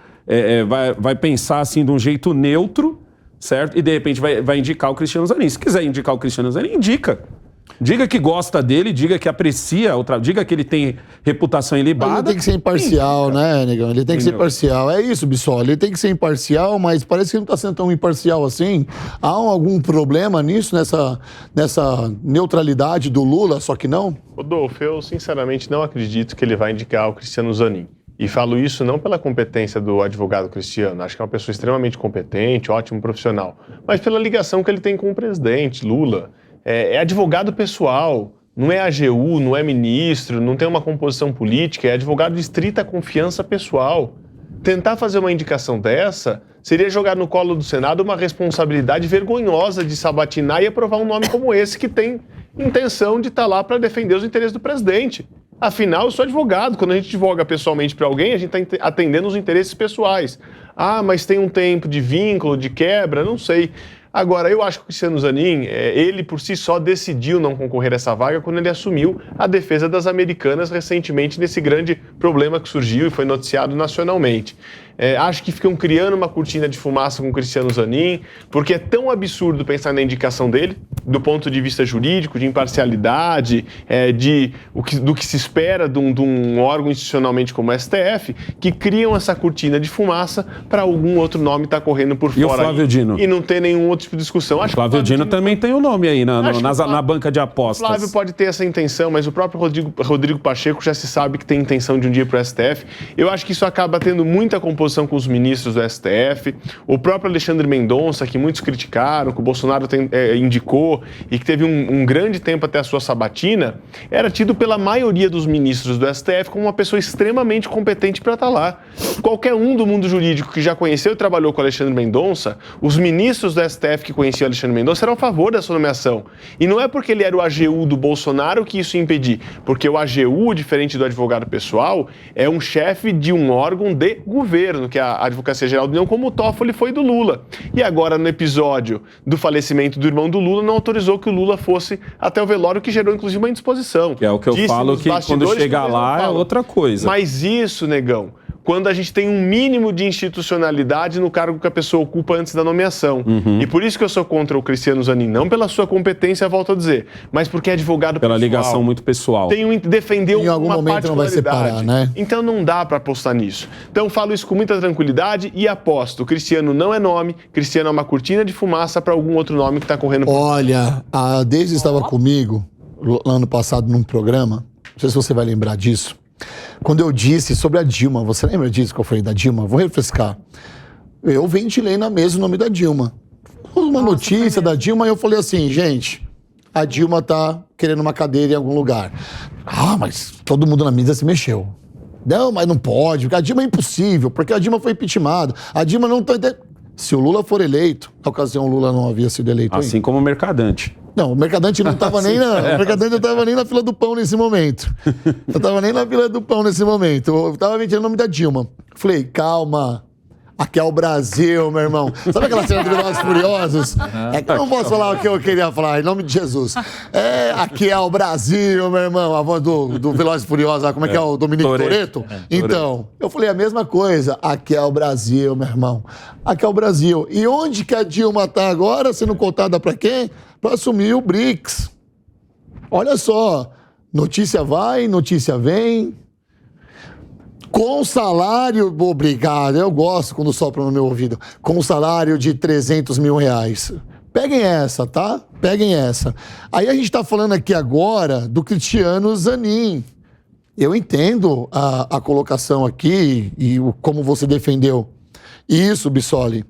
vai pensar assim de um jeito neutro, certo? E, de repente, vai indicar o Cristiano Zanin. Se quiser indicar o Cristiano Zanin, indica. Diga que gosta dele, diga que aprecia, diga que ele tem reputação ilibada. Ele tem que ser imparcial, né, Negão? Ele tem que ser imparcial. É isso, Bissoli. Ele tem que ser imparcial, mas parece que não está sendo tão imparcial assim. Há algum problema nisso, nessa neutralidade do Lula, só que não? Rodolfo, eu sinceramente não acredito que ele vai indicar o Cristiano Zanin. E falo isso não pela competência do advogado Cristiano, acho que é uma pessoa extremamente competente, ótimo profissional, mas pela ligação que ele tem com o presidente Lula. É advogado pessoal, não é AGU, não é ministro, não tem uma composição política, é advogado de estrita confiança pessoal. Tentar fazer uma indicação dessa seria jogar no colo do Senado uma responsabilidade vergonhosa de sabatinar e aprovar um nome como esse que tem intenção de estar lá para defender os interesses do presidente. Afinal, eu sou advogado. Quando a gente advoga pessoalmente para alguém, a gente está atendendo os interesses pessoais. Mas tem um tempo de vínculo, de quebra, não sei. Agora, eu acho que o Cristiano Zanin, ele por si só decidiu não concorrer a essa vaga quando ele assumiu a defesa das americanas recentemente nesse grande problema que surgiu e foi noticiado nacionalmente. Acho que ficam criando uma cortina de fumaça com o Cristiano Zanin, porque é tão absurdo pensar na indicação dele, do ponto de vista jurídico, de imparcialidade, do que se espera de um órgão institucionalmente como o STF, que criam essa cortina de fumaça para algum outro nome estar correndo por fora. E o Flávio Dino? E não ter nenhum outro tipo de discussão. Acho o Flávio Dino também tem o nome aí na banca de apostas. O Flávio pode ter essa intenção, mas o próprio Rodrigo Pacheco já se sabe que tem intenção de um dia para o STF. Eu acho que isso acaba tendo muita composição disposição com os ministros do STF. O próprio Alexandre Mendonça, que muitos criticaram, que o Bolsonaro indicou e que teve um grande tempo até a sua sabatina, era tido pela maioria dos ministros do STF como uma pessoa extremamente competente para estar lá. Qualquer um do mundo jurídico que já conheceu e trabalhou com o Alexandre Mendonça, os ministros do STF que conheciam o Alexandre Mendonça eram a favor da sua nomeação. E não é porque ele era o AGU do Bolsonaro que isso ia impedir, porque o AGU, diferente do advogado pessoal, é um chefe de um órgão de governo, que é a Advocacia Geral da União, como o Toffoli foi do Lula. E agora, no episódio do falecimento do irmão do Lula, não autorizou que o Lula fosse até o velório, que gerou, inclusive, uma indisposição. Que é o que eu falo, que quando chegar lá é outra coisa. Mas isso, negão, quando a gente tem um mínimo de institucionalidade no cargo que a pessoa ocupa antes da nomeação. E por isso que eu sou contra o Cristiano Zanin, não pela sua competência, volto a dizer, mas porque é advogado pela pessoal. ligação muito pessoal. Defendeu em algum uma momento não vai separar, né? Então não dá para apostar nisso. Então eu falo isso com muita tranquilidade e aposto, Cristiano não é nome, Cristiano é uma cortina de fumaça para algum outro nome que está correndo. Olha, a Deise estava comigo ano passado num programa, não sei se você vai lembrar disso, quando eu disse sobre a Dilma. Você lembra disso que eu falei da Dilma? Vou refrescar. Eu ventilei na mesa o nome da Dilma. Uma notícia da Dilma e eu falei assim, gente, a Dilma tá querendo uma cadeira em algum lugar. Ah, mas todo mundo na mídia se mexeu. Não, mas não pode, porque a Dilma é impossível, porque a Dilma foi impeachmentada. A Dilma não tá... Se o Lula for eleito, na ocasião o Lula não havia sido eleito assim ainda. como o Mercadante. Não, o Mercadante não estava nem na... O Mercadante não estava nem na fila do pão nesse momento. Não estava nem na fila do pão nesse momento. Eu estava ventilando o nome da Dilma. Falei, calma, aqui é o Brasil, meu irmão. Sabe aquela cena do Velozes e Furiosos? É que eu não posso falar o que eu queria falar, em nome de Jesus. Aqui é o Brasil, meu irmão. A voz do Velozes e Furiosos, como é que é o Dominique Toretto? Então, eu falei a mesma coisa. Aqui é o Brasil, meu irmão. Aqui é o Brasil. E onde que a Dilma está agora, sendo cotada para quem? Para assumir o BRICS. Olha só, notícia vai, notícia vem. Com salário, obrigado, eu gosto quando sopra no meu ouvido, com salário de 300 mil reais. Peguem essa, tá? Peguem essa. Aí a gente tá falando aqui agora do Cristiano Zanin. Eu entendo a colocação aqui e como você defendeu isso, Bissoli.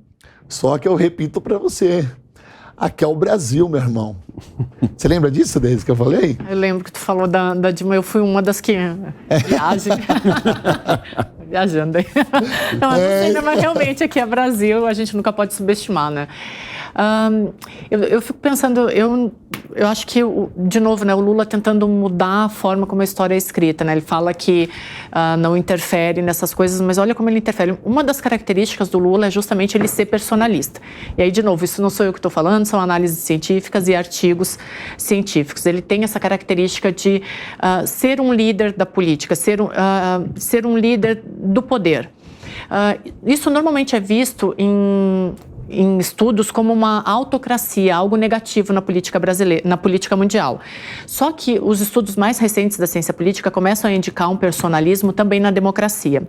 Só que eu repito para você. Aqui é o Brasil, meu irmão. Você lembra disso, desde que eu falei? Eu lembro que tu falou da Dilma, eu fui uma das que viagem. Viajando aí. Não, mas não sei, mas realmente aqui é Brasil, a gente nunca pode subestimar, né? Eu fico pensando, eu acho que, de novo, né, o Lula tentando mudar a forma como a história é escrita, né? Ele fala que não interfere nessas coisas, mas olha como ele interfere. Uma das características do Lula é justamente ele ser personalista. E aí, de novo, isso não sou eu que estou falando, são análises científicas e artigos científicos. Ele tem essa característica de ser um líder da política, ser um líder do poder. Isso normalmente é visto em estudos como uma autocracia, algo negativo na política brasileira, na política mundial. Só que os estudos mais recentes da ciência política começam a indicar um personalismo também na democracia.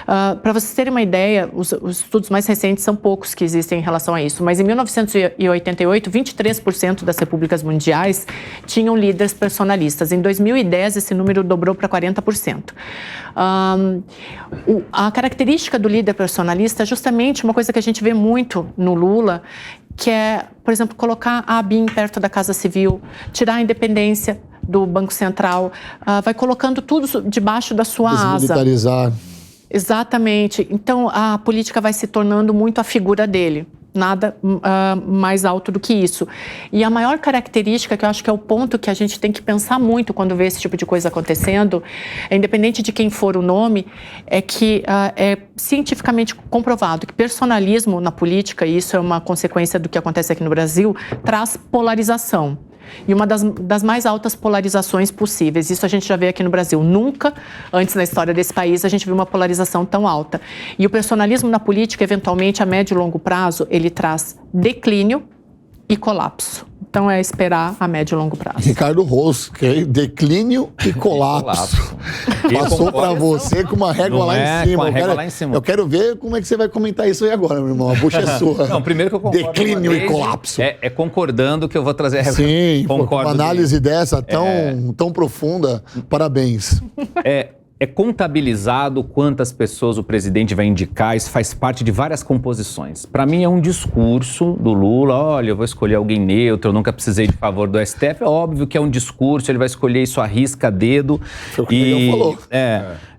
Para vocês terem uma ideia, os estudos mais recentes são poucos que existem em relação a isso, mas em 1988, 23% das repúblicas mundiais tinham líderes personalistas. Em 2010, esse número dobrou para 40%. A característica do líder personalista é justamente uma coisa que a gente vê muito no Lula, que é, por exemplo, colocar a ABIN perto da Casa Civil, tirar a independência do Banco Central, vai colocando tudo debaixo da sua asa. Desmilitarizar. Exatamente. Então, a política vai se tornando muito a figura dele. Nada mais alto do que isso. E a maior característica, que eu acho que é o ponto que a gente tem que pensar muito quando vê esse tipo de coisa acontecendo, independente de quem for o nome, é que é cientificamente comprovado que personalismo na política, e isso é uma consequência do que acontece aqui no Brasil, traz polarização. E uma das mais altas polarizações possíveis. Isso a gente já vê aqui no Brasil. Nunca, antes na história desse país, a gente viu uma polarização tão alta. E o personalismo na política, eventualmente, a médio e longo prazo, ele traz declínio e colapso. Então, é esperar a médio e longo prazo. Ricardo Rosque, declínio e colapso. Passou para você com uma régua lá em cima. Eu quero ver como é que você vai comentar isso aí agora, meu irmão. A bucha é sua. Não, primeiro que eu concordo. Declínio e colapso. É concordando que eu vou trazer a régua. Sim, concordo. Uma análise dessa tão profunda. Parabéns. é contabilizado quantas pessoas o presidente vai indicar, isso faz parte de várias composições. Para mim é um discurso do Lula, olha, eu vou escolher alguém neutro, eu nunca precisei de favor do STF, é óbvio que é um discurso, ele vai escolher isso a risca dedo. Foi o que o Miguel falou.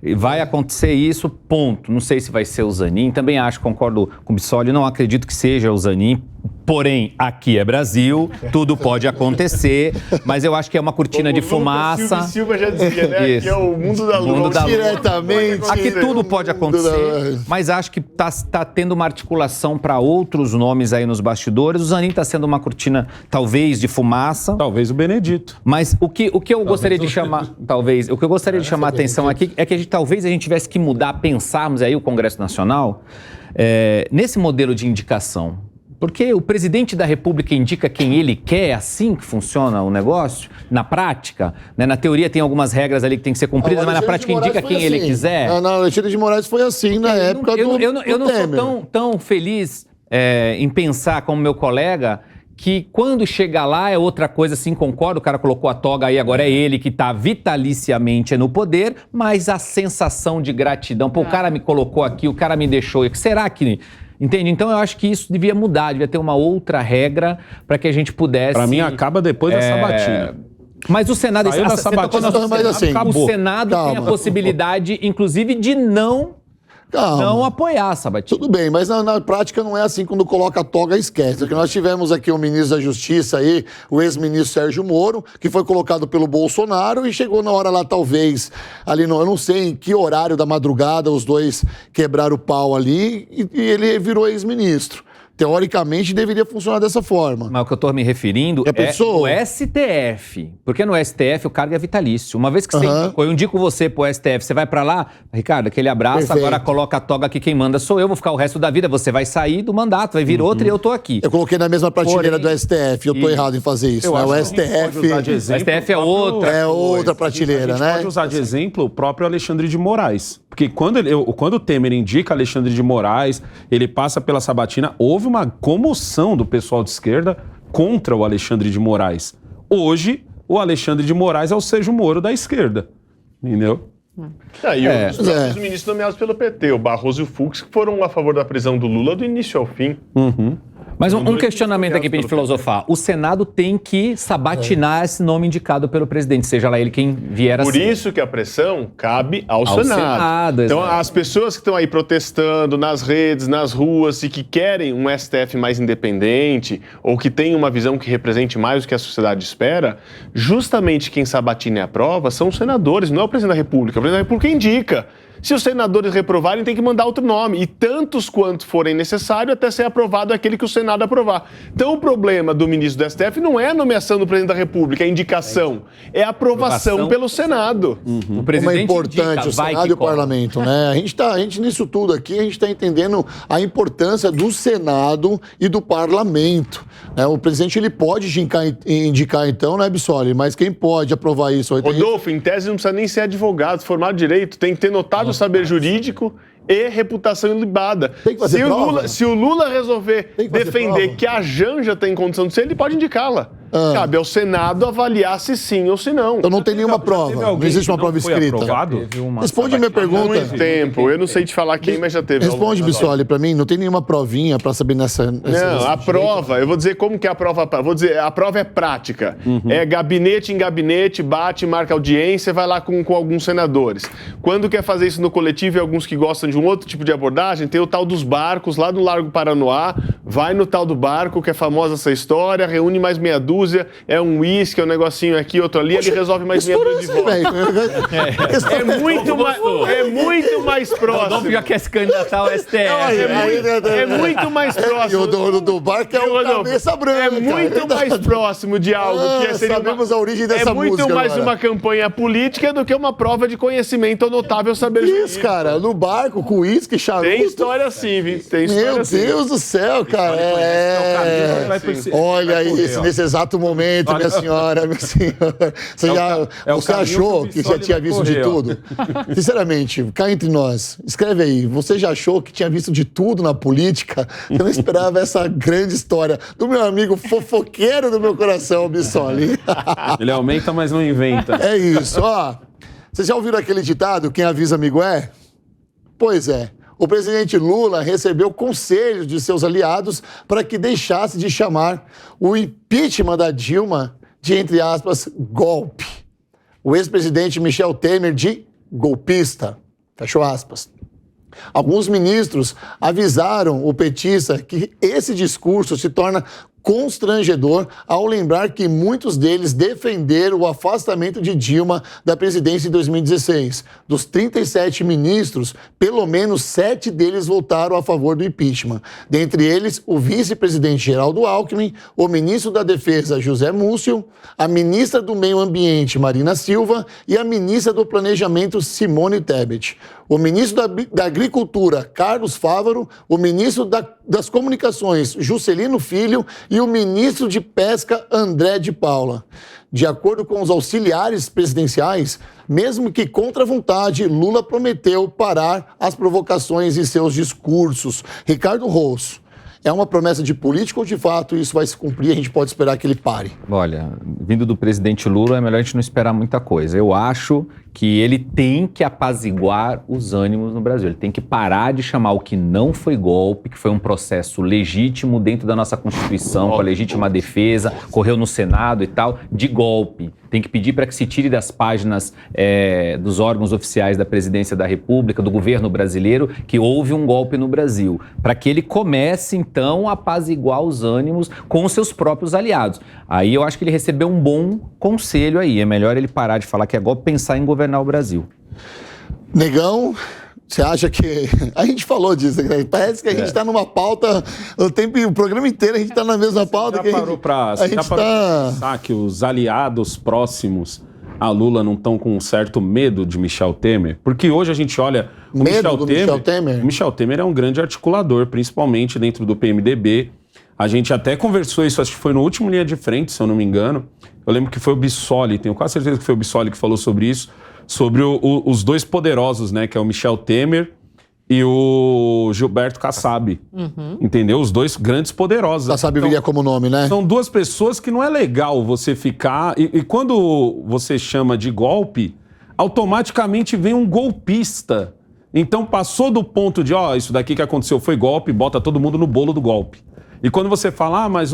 E vai acontecer isso, ponto. Não sei se vai ser o Zanin, também concordo com o Bissoli, não acredito que seja o Zanin, porém, aqui é Brasil, tudo pode acontecer, mas eu acho que é uma cortina de fumaça. O Silva já dizia, né? Que é o mundo da Lula. Diretamente. Aqui tudo pode acontecer, mas acho que tá tendo uma articulação para outros nomes aí nos bastidores. O Zanin está sendo uma cortina, talvez, de fumaça. Talvez o Benedito. Mas o que eu gostaria de chamar, o que eu gostaria de chamar a atenção aqui é que talvez a gente tivesse que mudar, pensarmos aí o Congresso Nacional nesse modelo de indicação. Porque o presidente da República indica quem ele quer, é assim que funciona o negócio, na prática, né? Na teoria tem algumas regras ali que tem que ser cumpridas, mas na prática indica quem ele quiser. Não, Alexandre de Moraes foi assim na época do Eu não sou tão feliz em pensar como meu colega que quando chega lá é outra coisa, sim, concordo, o cara colocou a toga aí, agora é ele que está vitaliciamente no poder, mas a sensação de gratidão, pô, o cara me colocou aqui, o cara me deixou, será que... Entende? Então eu acho que isso devia mudar, devia ter uma outra regra para que a gente pudesse... Para mim acaba depois da sabatina. Mas o Senado... Saiu da sabatina, mas assim, o Senado tem a possibilidade, inclusive, de não apoiar a sabatina. Tudo bem, mas na prática não é assim, quando coloca a toga, esquece. Porque nós tivemos aqui o ministro da Justiça aí, o ex-ministro Sérgio Moro, que foi colocado pelo Bolsonaro e chegou na hora lá, talvez, ali, eu não sei em que horário da madrugada os dois quebraram o pau ali e ele virou ex-ministro. Teoricamente, deveria funcionar dessa forma. Mas o que eu estou me referindo é o STF. Porque no STF o cargo é vitalício. Uma vez que você indicou, eu indico você pro STF, você vai para lá, Ricardo, aquele abraço, perfeito. Agora coloca a toga aqui, quem manda sou eu, vou ficar o resto da vida, você vai sair do mandato, vai vir outro e eu tô aqui. Eu coloquei na mesma prateleira do STF, eu tô errado em fazer isso, né? O STF é outra prateleira, né? A gente pode usar de exemplo o próprio Alexandre de Moraes. Porque quando o Temer indica Alexandre de Moraes, ele passa pela sabatina, houve uma comoção do pessoal de esquerda contra o Alexandre de Moraes. Hoje, o Alexandre de Moraes é o Sérgio Moro da esquerda. Entendeu? Os ministros nomeados pelo PT, o Barroso e o Fux, que foram a favor da prisão do Lula do início ao fim. Mas um questionamento aqui pra gente filosofar. O Senado tem que sabatinar esse nome indicado pelo presidente, seja lá ele quem vier a ser. Por isso que a pressão cabe ao Senado. Então, as pessoas que estão aí protestando nas redes, nas ruas e que querem um STF mais independente ou que tem uma visão que represente mais o que a sociedade espera, justamente quem sabatina e aprova são os senadores, não é o presidente da República. O presidente da República indica. Se os senadores reprovarem, tem que mandar outro nome. E tantos quanto forem necessário até ser aprovado aquele que o Senado aprovar. Então, o problema do ministro do STF não é a nomeação do presidente da República, a indicação. É a aprovação pelo Senado. O presidente como é importante o Senado e o Parlamento, né? A gente nisso tudo aqui, a gente está entendendo a importância do Senado e do Parlamento. O presidente, ele pode indicar então, né, Bissoli? Mas quem pode aprovar isso? Rodolfo, em tese não precisa nem ser advogado, formado de direito, tem que ter notável saber jurídico e reputação ilibada. Tem que fazer prova. Se o Lula resolver defender prova. Que a Janja tem condição de ser, ele pode indicá-la. Cabe ao Senado avaliar se sim ou se não. Então não tem nenhuma prova. Não existe uma prova escrita. Responde minha pergunta. Muito tempo. Eu não sei te falar quem, mas já teve. Responde, Bissoli, pra mim. Não tem nenhuma provinha pra saber nessa não, a prova. Eu vou dizer como que é a prova. Vou dizer, a prova é prática. É gabinete em gabinete, bate, marca audiência, vai lá com alguns senadores. Quando quer fazer isso no coletivo e alguns que gostam de um outro tipo de abordagem, tem o tal dos barcos lá no Largo Paranoá, vai no tal do barco, que é famosa essa história, reúne mais meia dúzia, é um uísque, é um negocinho aqui, outro ali, ele resolve mais meia dúzia de volta. É muito mais próximo. Não quer se candidatar ao STF. É muito mais próximo. E o dono do barco é o cabeça branca. É muito mais próximo de algo que seria sabemos a origem dessa música. É muito mais uma campanha política do que uma prova de conhecimento ou notável saber jurídico. Isso, cara, no barco, com uísque, charuto. Tem história assim, viu? Tem história Meu Deus do céu, cara. Olha aí, nesse exato momento, minha senhora, meu senhor. Você achou que já tinha visto de tudo? Sinceramente, cá entre nós, escreve aí. Você já achou que tinha visto de tudo na política? Eu não esperava essa grande história do meu amigo fofoqueiro do meu coração, Bissoli. Ele aumenta, mas não inventa. É isso, ó. Vocês já ouviram aquele ditado, quem avisa amigo é? Pois é. O presidente Lula recebeu conselhos de seus aliados para que deixasse de chamar o impeachment da Dilma de, entre aspas, golpe. O ex-presidente Michel Temer de golpista. Fechou aspas. Alguns ministros avisaram o petista que esse discurso se torna constrangedor ao lembrar que muitos deles defenderam o afastamento de Dilma da presidência em 2016. Dos 37 ministros, pelo menos 7 deles votaram a favor do impeachment. Dentre eles, o vice-presidente Geraldo Alckmin, o ministro da Defesa José Múcio, a ministra do Meio Ambiente Marina Silva e a ministra do Planejamento Simone Tebet. O ministro da Agricultura, Carlos Fávaro, o ministro das Comunicações, Juscelino Filho, e o ministro de Pesca, André de Paula. De acordo com os auxiliares presidenciais, mesmo que contra a vontade, Lula prometeu parar as provocações em seus discursos. Ricardo Rosso, é uma promessa de político ou de fato isso vai se cumprir? A gente pode esperar que ele pare? Olha, vindo do presidente Lula, é melhor a gente não esperar muita coisa. Eu acho que ele tem que apaziguar os ânimos no Brasil. Ele tem que parar de chamar o que não foi golpe, que foi um processo legítimo dentro da nossa Constituição, com a legítima defesa, correu no Senado e tal, de golpe. Tem que pedir para que se tire das páginas dos órgãos oficiais da Presidência da República, do governo brasileiro, que houve um golpe no Brasil. Para que ele comece, então, a apaziguar os ânimos com os seus próprios aliados. Aí eu acho que ele recebeu um bom conselho aí. É melhor ele parar de falar que é golpe, pensar em governar o Brasil. Negão, você acha que... A gente falou disso, né? Parece que a gente está numa pauta, o programa inteiro a gente está na mesma pauta. Você já parou para pensar que os aliados próximos a Lula não estão com um certo medo de Michel Temer? Porque hoje a gente olha... Michel Temer? Michel Temer é um grande articulador, principalmente dentro do PMDB. A gente até conversou isso, acho que foi no último Linha de Frente, se eu não me engano. Eu lembro que foi o Bissoli, tenho quase certeza que foi o Bissoli que falou sobre isso, sobre os dois poderosos, né, que é o Michel Temer e o Gilberto Kassab, entendeu? Os dois grandes poderosos. Kassab viria como nome, né? São duas pessoas que não é legal você ficar... E quando você chama de golpe, automaticamente vem um golpista. Então passou do ponto de, isso daqui que aconteceu foi golpe, bota todo mundo no bolo do golpe. E quando você fala, mas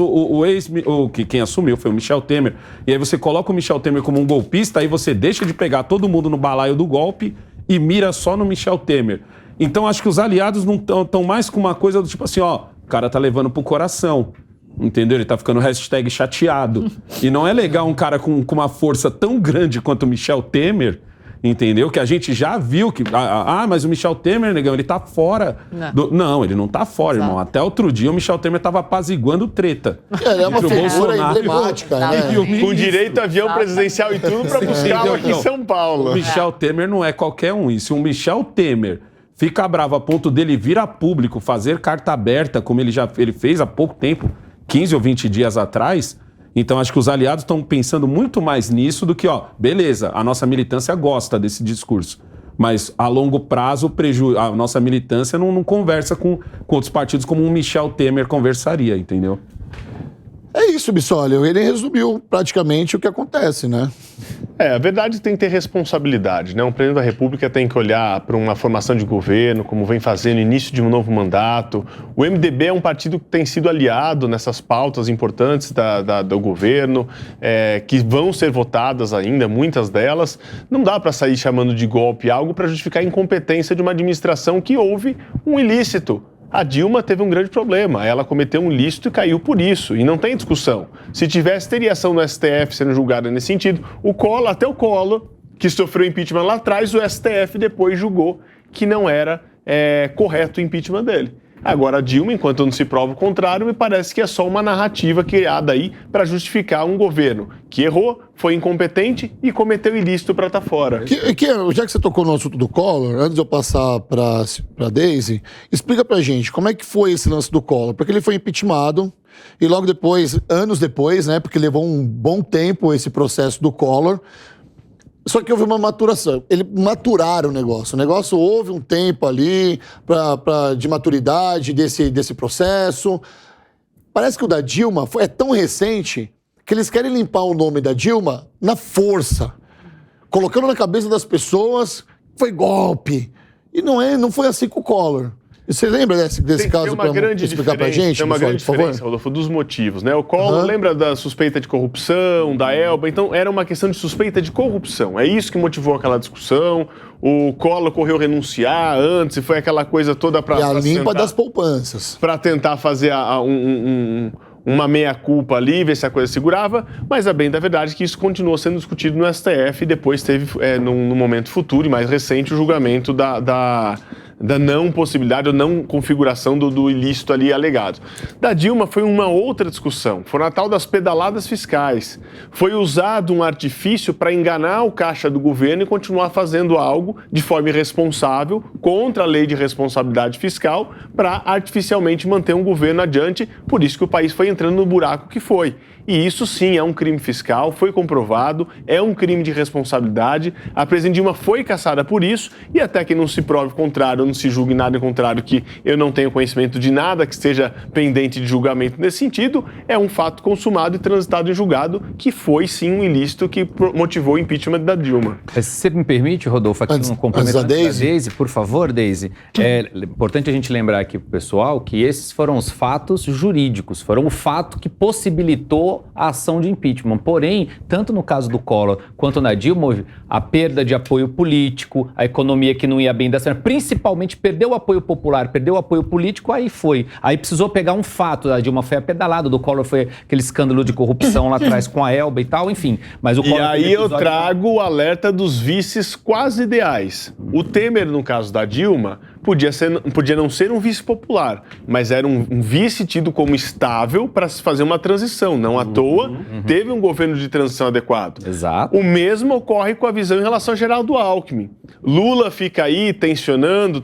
quem assumiu foi o Michel Temer, e aí você coloca o Michel Temer como um golpista, aí você deixa de pegar todo mundo no balaio do golpe e mira só no Michel Temer. Então acho que os aliados não estão mais com uma coisa do tipo assim, o cara tá levando pro coração, entendeu? Ele tá ficando #chateado. E não é legal um cara com uma força tão grande quanto o Michel Temer, entendeu? Que a gente já viu que... mas o Michel Temer, negão, ele tá fora. Não, ele não tá fora, irmão. Até outro dia o Michel Temer tava apaziguando treta. Ele é uma figura emblemática, né? Com direito a avião presidencial e tudo pra buscar aqui em São Paulo. O Michel Temer não é qualquer um. E se o Michel Temer fica bravo a ponto dele vir a público, fazer carta aberta, como ele fez há pouco tempo, 15 ou 20 dias atrás... Então, acho que os aliados estão pensando muito mais nisso do que, beleza, a nossa militância gosta desse discurso. Mas, a longo prazo, a nossa militância não conversa com outros partidos como o Michel Temer conversaria, entendeu? É isso, Bissoli. Ele resumiu praticamente o que acontece, né? A verdade é que tem que ter responsabilidade, né? Um presidente da República tem que olhar para uma formação de governo, como vem fazendo, início de um novo mandato. O MDB é um partido que tem sido aliado nessas pautas importantes do governo, que vão ser votadas ainda, muitas delas. Não dá para sair chamando de golpe algo para justificar a incompetência de uma administração que houve um ilícito. A Dilma teve um grande problema, ela cometeu um ilícito e caiu por isso, e não tem discussão. Se tivesse, teria ação no STF sendo julgada nesse sentido. Até o Collor, que sofreu impeachment lá atrás, o STF depois julgou que não era correto o impeachment dele. Agora, a Dilma, enquanto não se prova o contrário, me parece que é só uma narrativa criada aí para justificar um governo que errou, foi incompetente e cometeu ilícito para estar fora. Já que você tocou no assunto do Collor, antes de eu passar para Daisy, explica pra gente como é que foi esse lance do Collor. Porque ele foi impeachmentado e logo depois, anos depois, né, porque levou um bom tempo esse processo do Collor, só que houve uma maturação. Eles maturaram o negócio. O negócio houve um tempo ali de maturidade desse processo. Parece que o da Dilma é tão recente que eles querem limpar o nome da Dilma na força. colocando na cabeça das pessoas, foi golpe. E não foi assim com o Collor. E você lembra desse caso tem uma grande explicar pra diferença, gente? Tem uma grande por diferença, favor? Rodolfo, dos motivos, né? O Collor lembra da suspeita de corrupção, da Elba, então era uma questão de suspeita de corrupção. É isso que motivou aquela discussão. O Collor correu renunciar antes e foi aquela coisa toda para... E a limpa das poupanças. Para tentar fazer uma meia-culpa ali, ver se a coisa segurava, mas a bem da verdade é que isso continuou sendo discutido no STF e depois teve, num momento futuro e mais recente, o julgamento da não possibilidade ou não configuração do ilícito ali alegado. Da Dilma foi uma outra discussão, foi a tal das pedaladas fiscais. Foi usado um artifício para enganar o caixa do governo e continuar fazendo algo de forma irresponsável, contra a lei de responsabilidade fiscal, para artificialmente manter um governo adiante, por isso que o país foi entrando no buraco que foi. E isso sim é um crime fiscal, foi comprovado, é um crime de responsabilidade. A presidente Dilma foi caçada por isso e até que não se prove o contrário, não se julgue nada em contrário, que eu não tenho conhecimento de nada que esteja pendente de julgamento nesse sentido, é um fato consumado e transitado em julgado que foi sim um ilícito que motivou o impeachment da Dilma. Se você me permite, Rodolfo, aqui um complemento da Deise, por favor, Deise. É importante a gente lembrar aqui pro pessoal que esses foram os fatos jurídicos, foram o fato que possibilitou a ação de impeachment. Porém, tanto no caso do Collor quanto na Dilma, a perda de apoio político, a economia que não ia bem da cena, principalmente perdeu o apoio popular, perdeu o apoio político, aí foi. Aí precisou pegar um fato, a Dilma foi apedalada, do Collor foi aquele escândalo de corrupção lá atrás com a Elba e tal, enfim. Mas o Collor, e aí eu trago o alerta dos vices quase ideais. O Temer, no caso da Dilma, podia não ser um vice popular, mas era um vice tido como estável para se fazer uma transição. Não à toa, teve um governo de transição adequado. Exato. O mesmo ocorre com a visão em relação ao Geraldo Alckmin. Lula fica aí tensionando,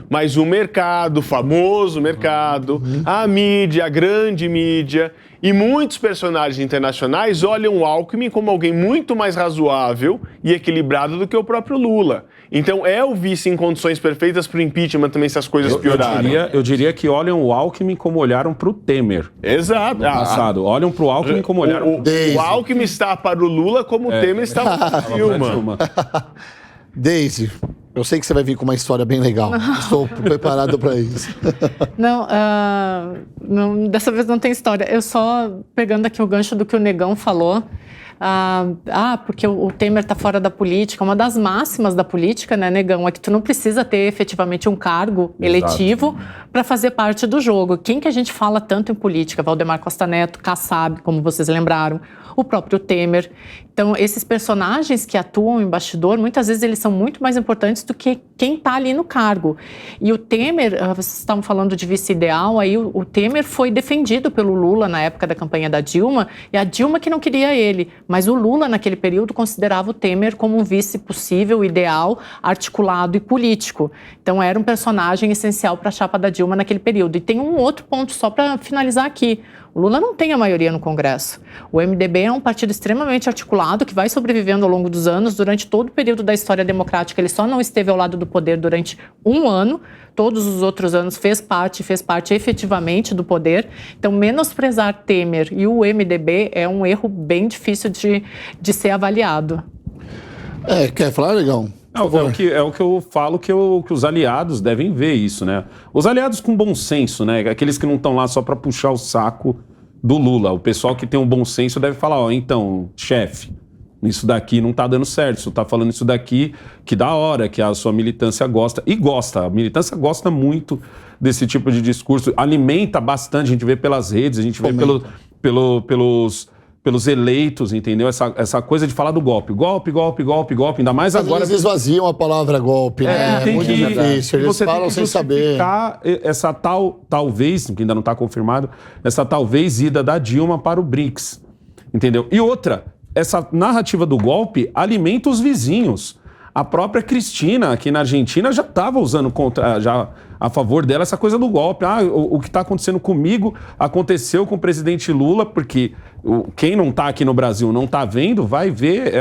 mas o mercado, o famoso mercado, a mídia, a grande mídia e muitos personagens internacionais olham o Alckmin como alguém muito mais razoável e equilibrado do que o próprio Lula. Então é o vice em condições perfeitas para o impeachment também se as coisas piorarem. Eu diria que olham o Alckmin como olharam para o Temer. Exato. No passado. Olham para o Alckmin como olharam o Alckmin está para o Lula como o Temer está para a Dilma. Deise, eu sei que você vai vir com uma história bem legal. Estou preparado para isso. Não, dessa vez não tem história. Eu só, pegando aqui o gancho do que o Negão falou, porque o Temer está fora da política. Uma das máximas da política, né, Negão, é que tu não precisa ter efetivamente um cargo eletivo para fazer parte do jogo. Quem que a gente fala tanto em política? Valdemar Costa Neto, Kassab, como vocês lembraram, o próprio Temer. Então, esses personagens que atuam em bastidor, muitas vezes eles são muito mais importantes do que quem está ali no cargo. E o Temer, vocês estavam falando de vice ideal, aí o Temer foi defendido pelo Lula na época da campanha da Dilma, e a Dilma que não queria ele, mas o Lula naquele período considerava o Temer como um vice possível, ideal, articulado e político. Então era um personagem essencial para a chapa da Dilma naquele período. E tem um outro ponto só para finalizar aqui. O Lula não tem a maioria no Congresso. O MDB é um partido extremamente articulado que vai sobrevivendo ao longo dos anos. Durante todo o período da história democrática, ele só não esteve ao lado do poder durante um ano. Todos os outros anos fez parte efetivamente do poder. Então, menosprezar Temer e o MDB é um erro bem difícil de ser avaliado. Quer falar, Legão? É o que eu falo que os aliados devem ver isso, né? Os aliados com bom senso, né? Aqueles que não estão lá só para puxar o saco do Lula. O pessoal que tem um bom senso deve falar, então, chefe, isso daqui não tá dando certo, você tá falando isso daqui que da hora, que a sua militância gosta. E gosta, a militância gosta muito desse tipo de discurso, alimenta bastante, a gente vê pelas redes, a gente vê pelos eleitos, entendeu? Essa coisa de falar do golpe, ainda mais mas agora... eles esvaziam a palavra golpe, né? É muito difícil, eles falam sem saber. Essa talvez, que ainda não está confirmado, essa talvez ida da Dilma para o BRICS, entendeu? E outra, essa narrativa do golpe alimenta os vizinhos. A própria Cristina, aqui na Argentina, já estava usando já a favor dela essa coisa do golpe. O que está acontecendo comigo aconteceu com o presidente Lula, porque quem não está aqui no Brasil não está vendo, vai ver,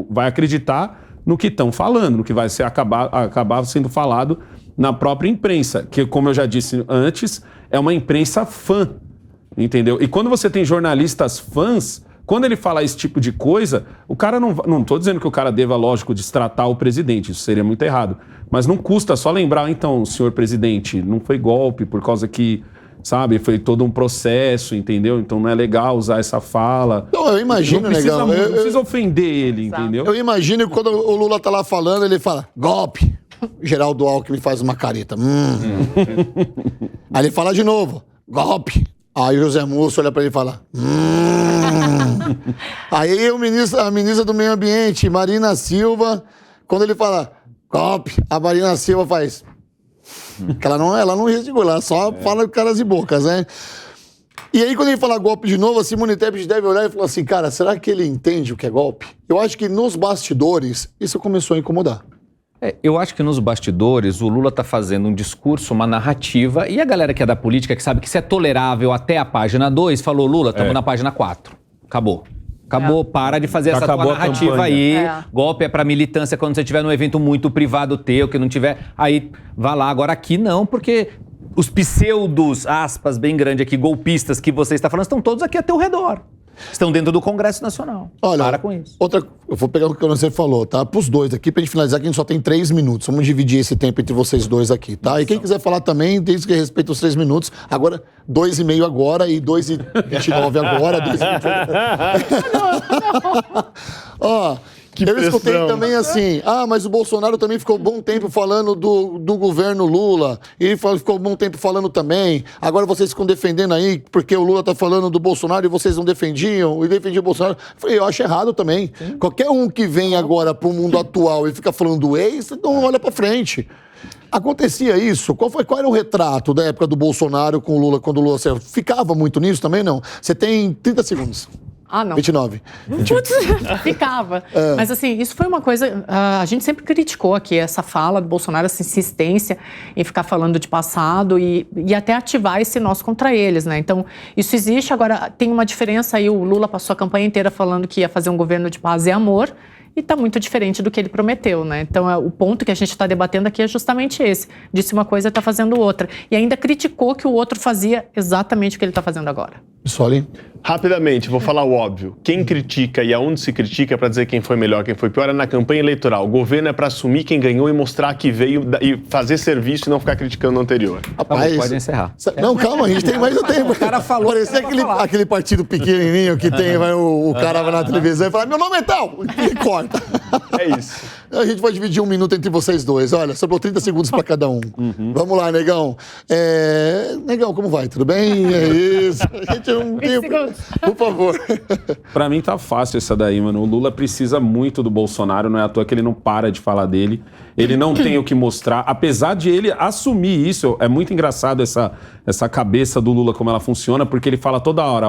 vai acreditar no que estão falando, no que vai acabar sendo falado na própria imprensa, que, como eu já disse antes, é uma imprensa fã, entendeu? E quando você tem jornalistas fãs, quando ele fala esse tipo de coisa, o cara não estou dizendo que o cara deva, lógico, destratar o presidente, isso seria muito errado. Mas não custa só lembrar, então, senhor presidente, não foi golpe por causa que, sabe, foi todo um processo, entendeu? Então não é legal usar essa fala. Não, eu imagino, Negão. Não precisa ofender ele, entendeu? Eu imagino que quando o Lula tá lá falando, ele fala, golpe. Geraldo Alckmin faz uma careta. Aí ele fala de novo, golpe. Aí o José Múcio olha pra ele e fala, Aí a ministra do Meio Ambiente, Marina Silva, quando ele fala, golpe, a Marina Silva faz... Ela não gesticula, ela só fala caras e bocas, né? E aí, quando ele fala golpe de novo, a Simone Tebet deve olhar e falar assim, cara, será que ele entende o que é golpe? Eu acho que nos bastidores, isso começou a incomodar. Eu acho que nos bastidores o Lula está fazendo um discurso, uma narrativa, e a galera que é da política, que sabe que isso é tolerável até a página 2, falou, Lula, estamos na página 4. Acabou. Para de fazer essa tua narrativa aí. Golpe é pra militância quando você tiver num evento muito privado teu, que não tiver, aí vá lá. Agora aqui não, porque os pseudos, aspas, bem grande aqui, golpistas que você está falando, estão todos aqui a teu redor. Estão dentro do Congresso Nacional. Olha, para com isso. Eu vou pegar o que você falou, tá? Pros dois aqui, pra gente finalizar, que a gente só tem 3 minutos. Vamos dividir esse tempo entre vocês dois aqui, tá? E quem quiser falar também, desde que respeita os 3 minutos. Agora, 2,5 agora e 2,29 agora, 2,29. Ó... Eu escutei também assim, mas o Bolsonaro também ficou um bom tempo falando do governo Lula, e ele ficou um bom tempo falando também, agora vocês ficam defendendo aí, porque o Lula tá falando do Bolsonaro e vocês não defendiam, e defendiam o Bolsonaro. Eu acho errado também. Sim. Qualquer um que vem agora pro mundo atual e fica falando do ex, não olha pra frente. Acontecia isso? Qual era o retrato da época do Bolsonaro com o Lula, quando o Lula ficava muito nisso também? Não. Você tem 30 segundos. Não. 29. Putz, ficava. Mas assim, isso foi uma coisa... A gente sempre criticou aqui essa fala do Bolsonaro, essa insistência em ficar falando de passado e até ativar esse nós contra eles, né? Então, isso existe. Agora, tem uma diferença aí. O Lula passou a campanha inteira falando que ia fazer um governo de paz e amor. E está muito diferente do que ele prometeu, né? Então, o ponto que a gente está debatendo aqui é justamente esse. Disse uma coisa e está fazendo outra. E ainda criticou que o outro fazia exatamente o que ele está fazendo agora. Soli? Rapidamente, vou falar o óbvio. Quem critica e aonde se critica é para dizer quem foi melhor, quem foi pior, é na campanha eleitoral. O governo é para assumir quem ganhou e mostrar que veio e fazer serviço e não ficar criticando o anterior. Rapaz, pode encerrar. Não, calma, a gente tem mais um tempo. O cara falou. Parecia aquele partido pequenininho que tem, o cara vai na televisão e fala, meu nome é tal, e corta. É isso. A gente vai dividir 1 minuto entre vocês dois. Olha, sobrou 30 segundos para cada um. Vamos lá, Negão. Negão, como vai? Tudo bem? É isso. A gente não tem... Por favor. Pra mim tá fácil essa daí, mano. O Lula precisa muito do Bolsonaro, não é à toa que ele não para de falar dele. Ele não tem o que mostrar, apesar de ele assumir isso. É muito engraçado essa cabeça do Lula, como ela funciona, porque ele fala toda hora,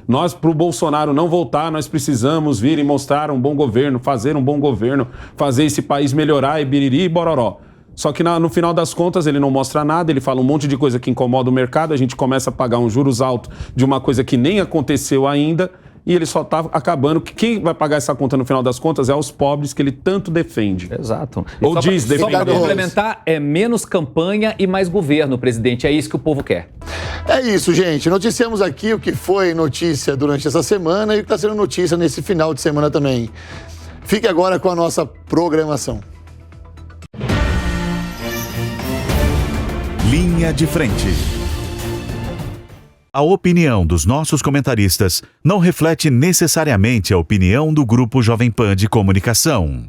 nós, pro Bolsonaro não voltar, nós precisamos vir e mostrar um bom governo, fazer um bom governo, fazer esse país melhorar e biriri e bororó. Só que no final das contas ele não mostra nada, ele fala um monte de coisa que incomoda o mercado, a gente começa a pagar uns juros altos de uma coisa que nem aconteceu ainda e ele só está acabando. Quem vai pagar essa conta no final das contas é os pobres que ele tanto defende. Exato. Ou diz defender. Só para complementar, é menos campanha e mais governo, presidente. É isso que o povo quer. É isso, gente. Noticiamos aqui o que foi notícia durante essa semana e o que está sendo notícia nesse final de semana também. Fique agora com a nossa programação. Linha de Frente. A opinião dos nossos comentaristas não reflete necessariamente a opinião do Grupo Jovem Pan de Comunicação.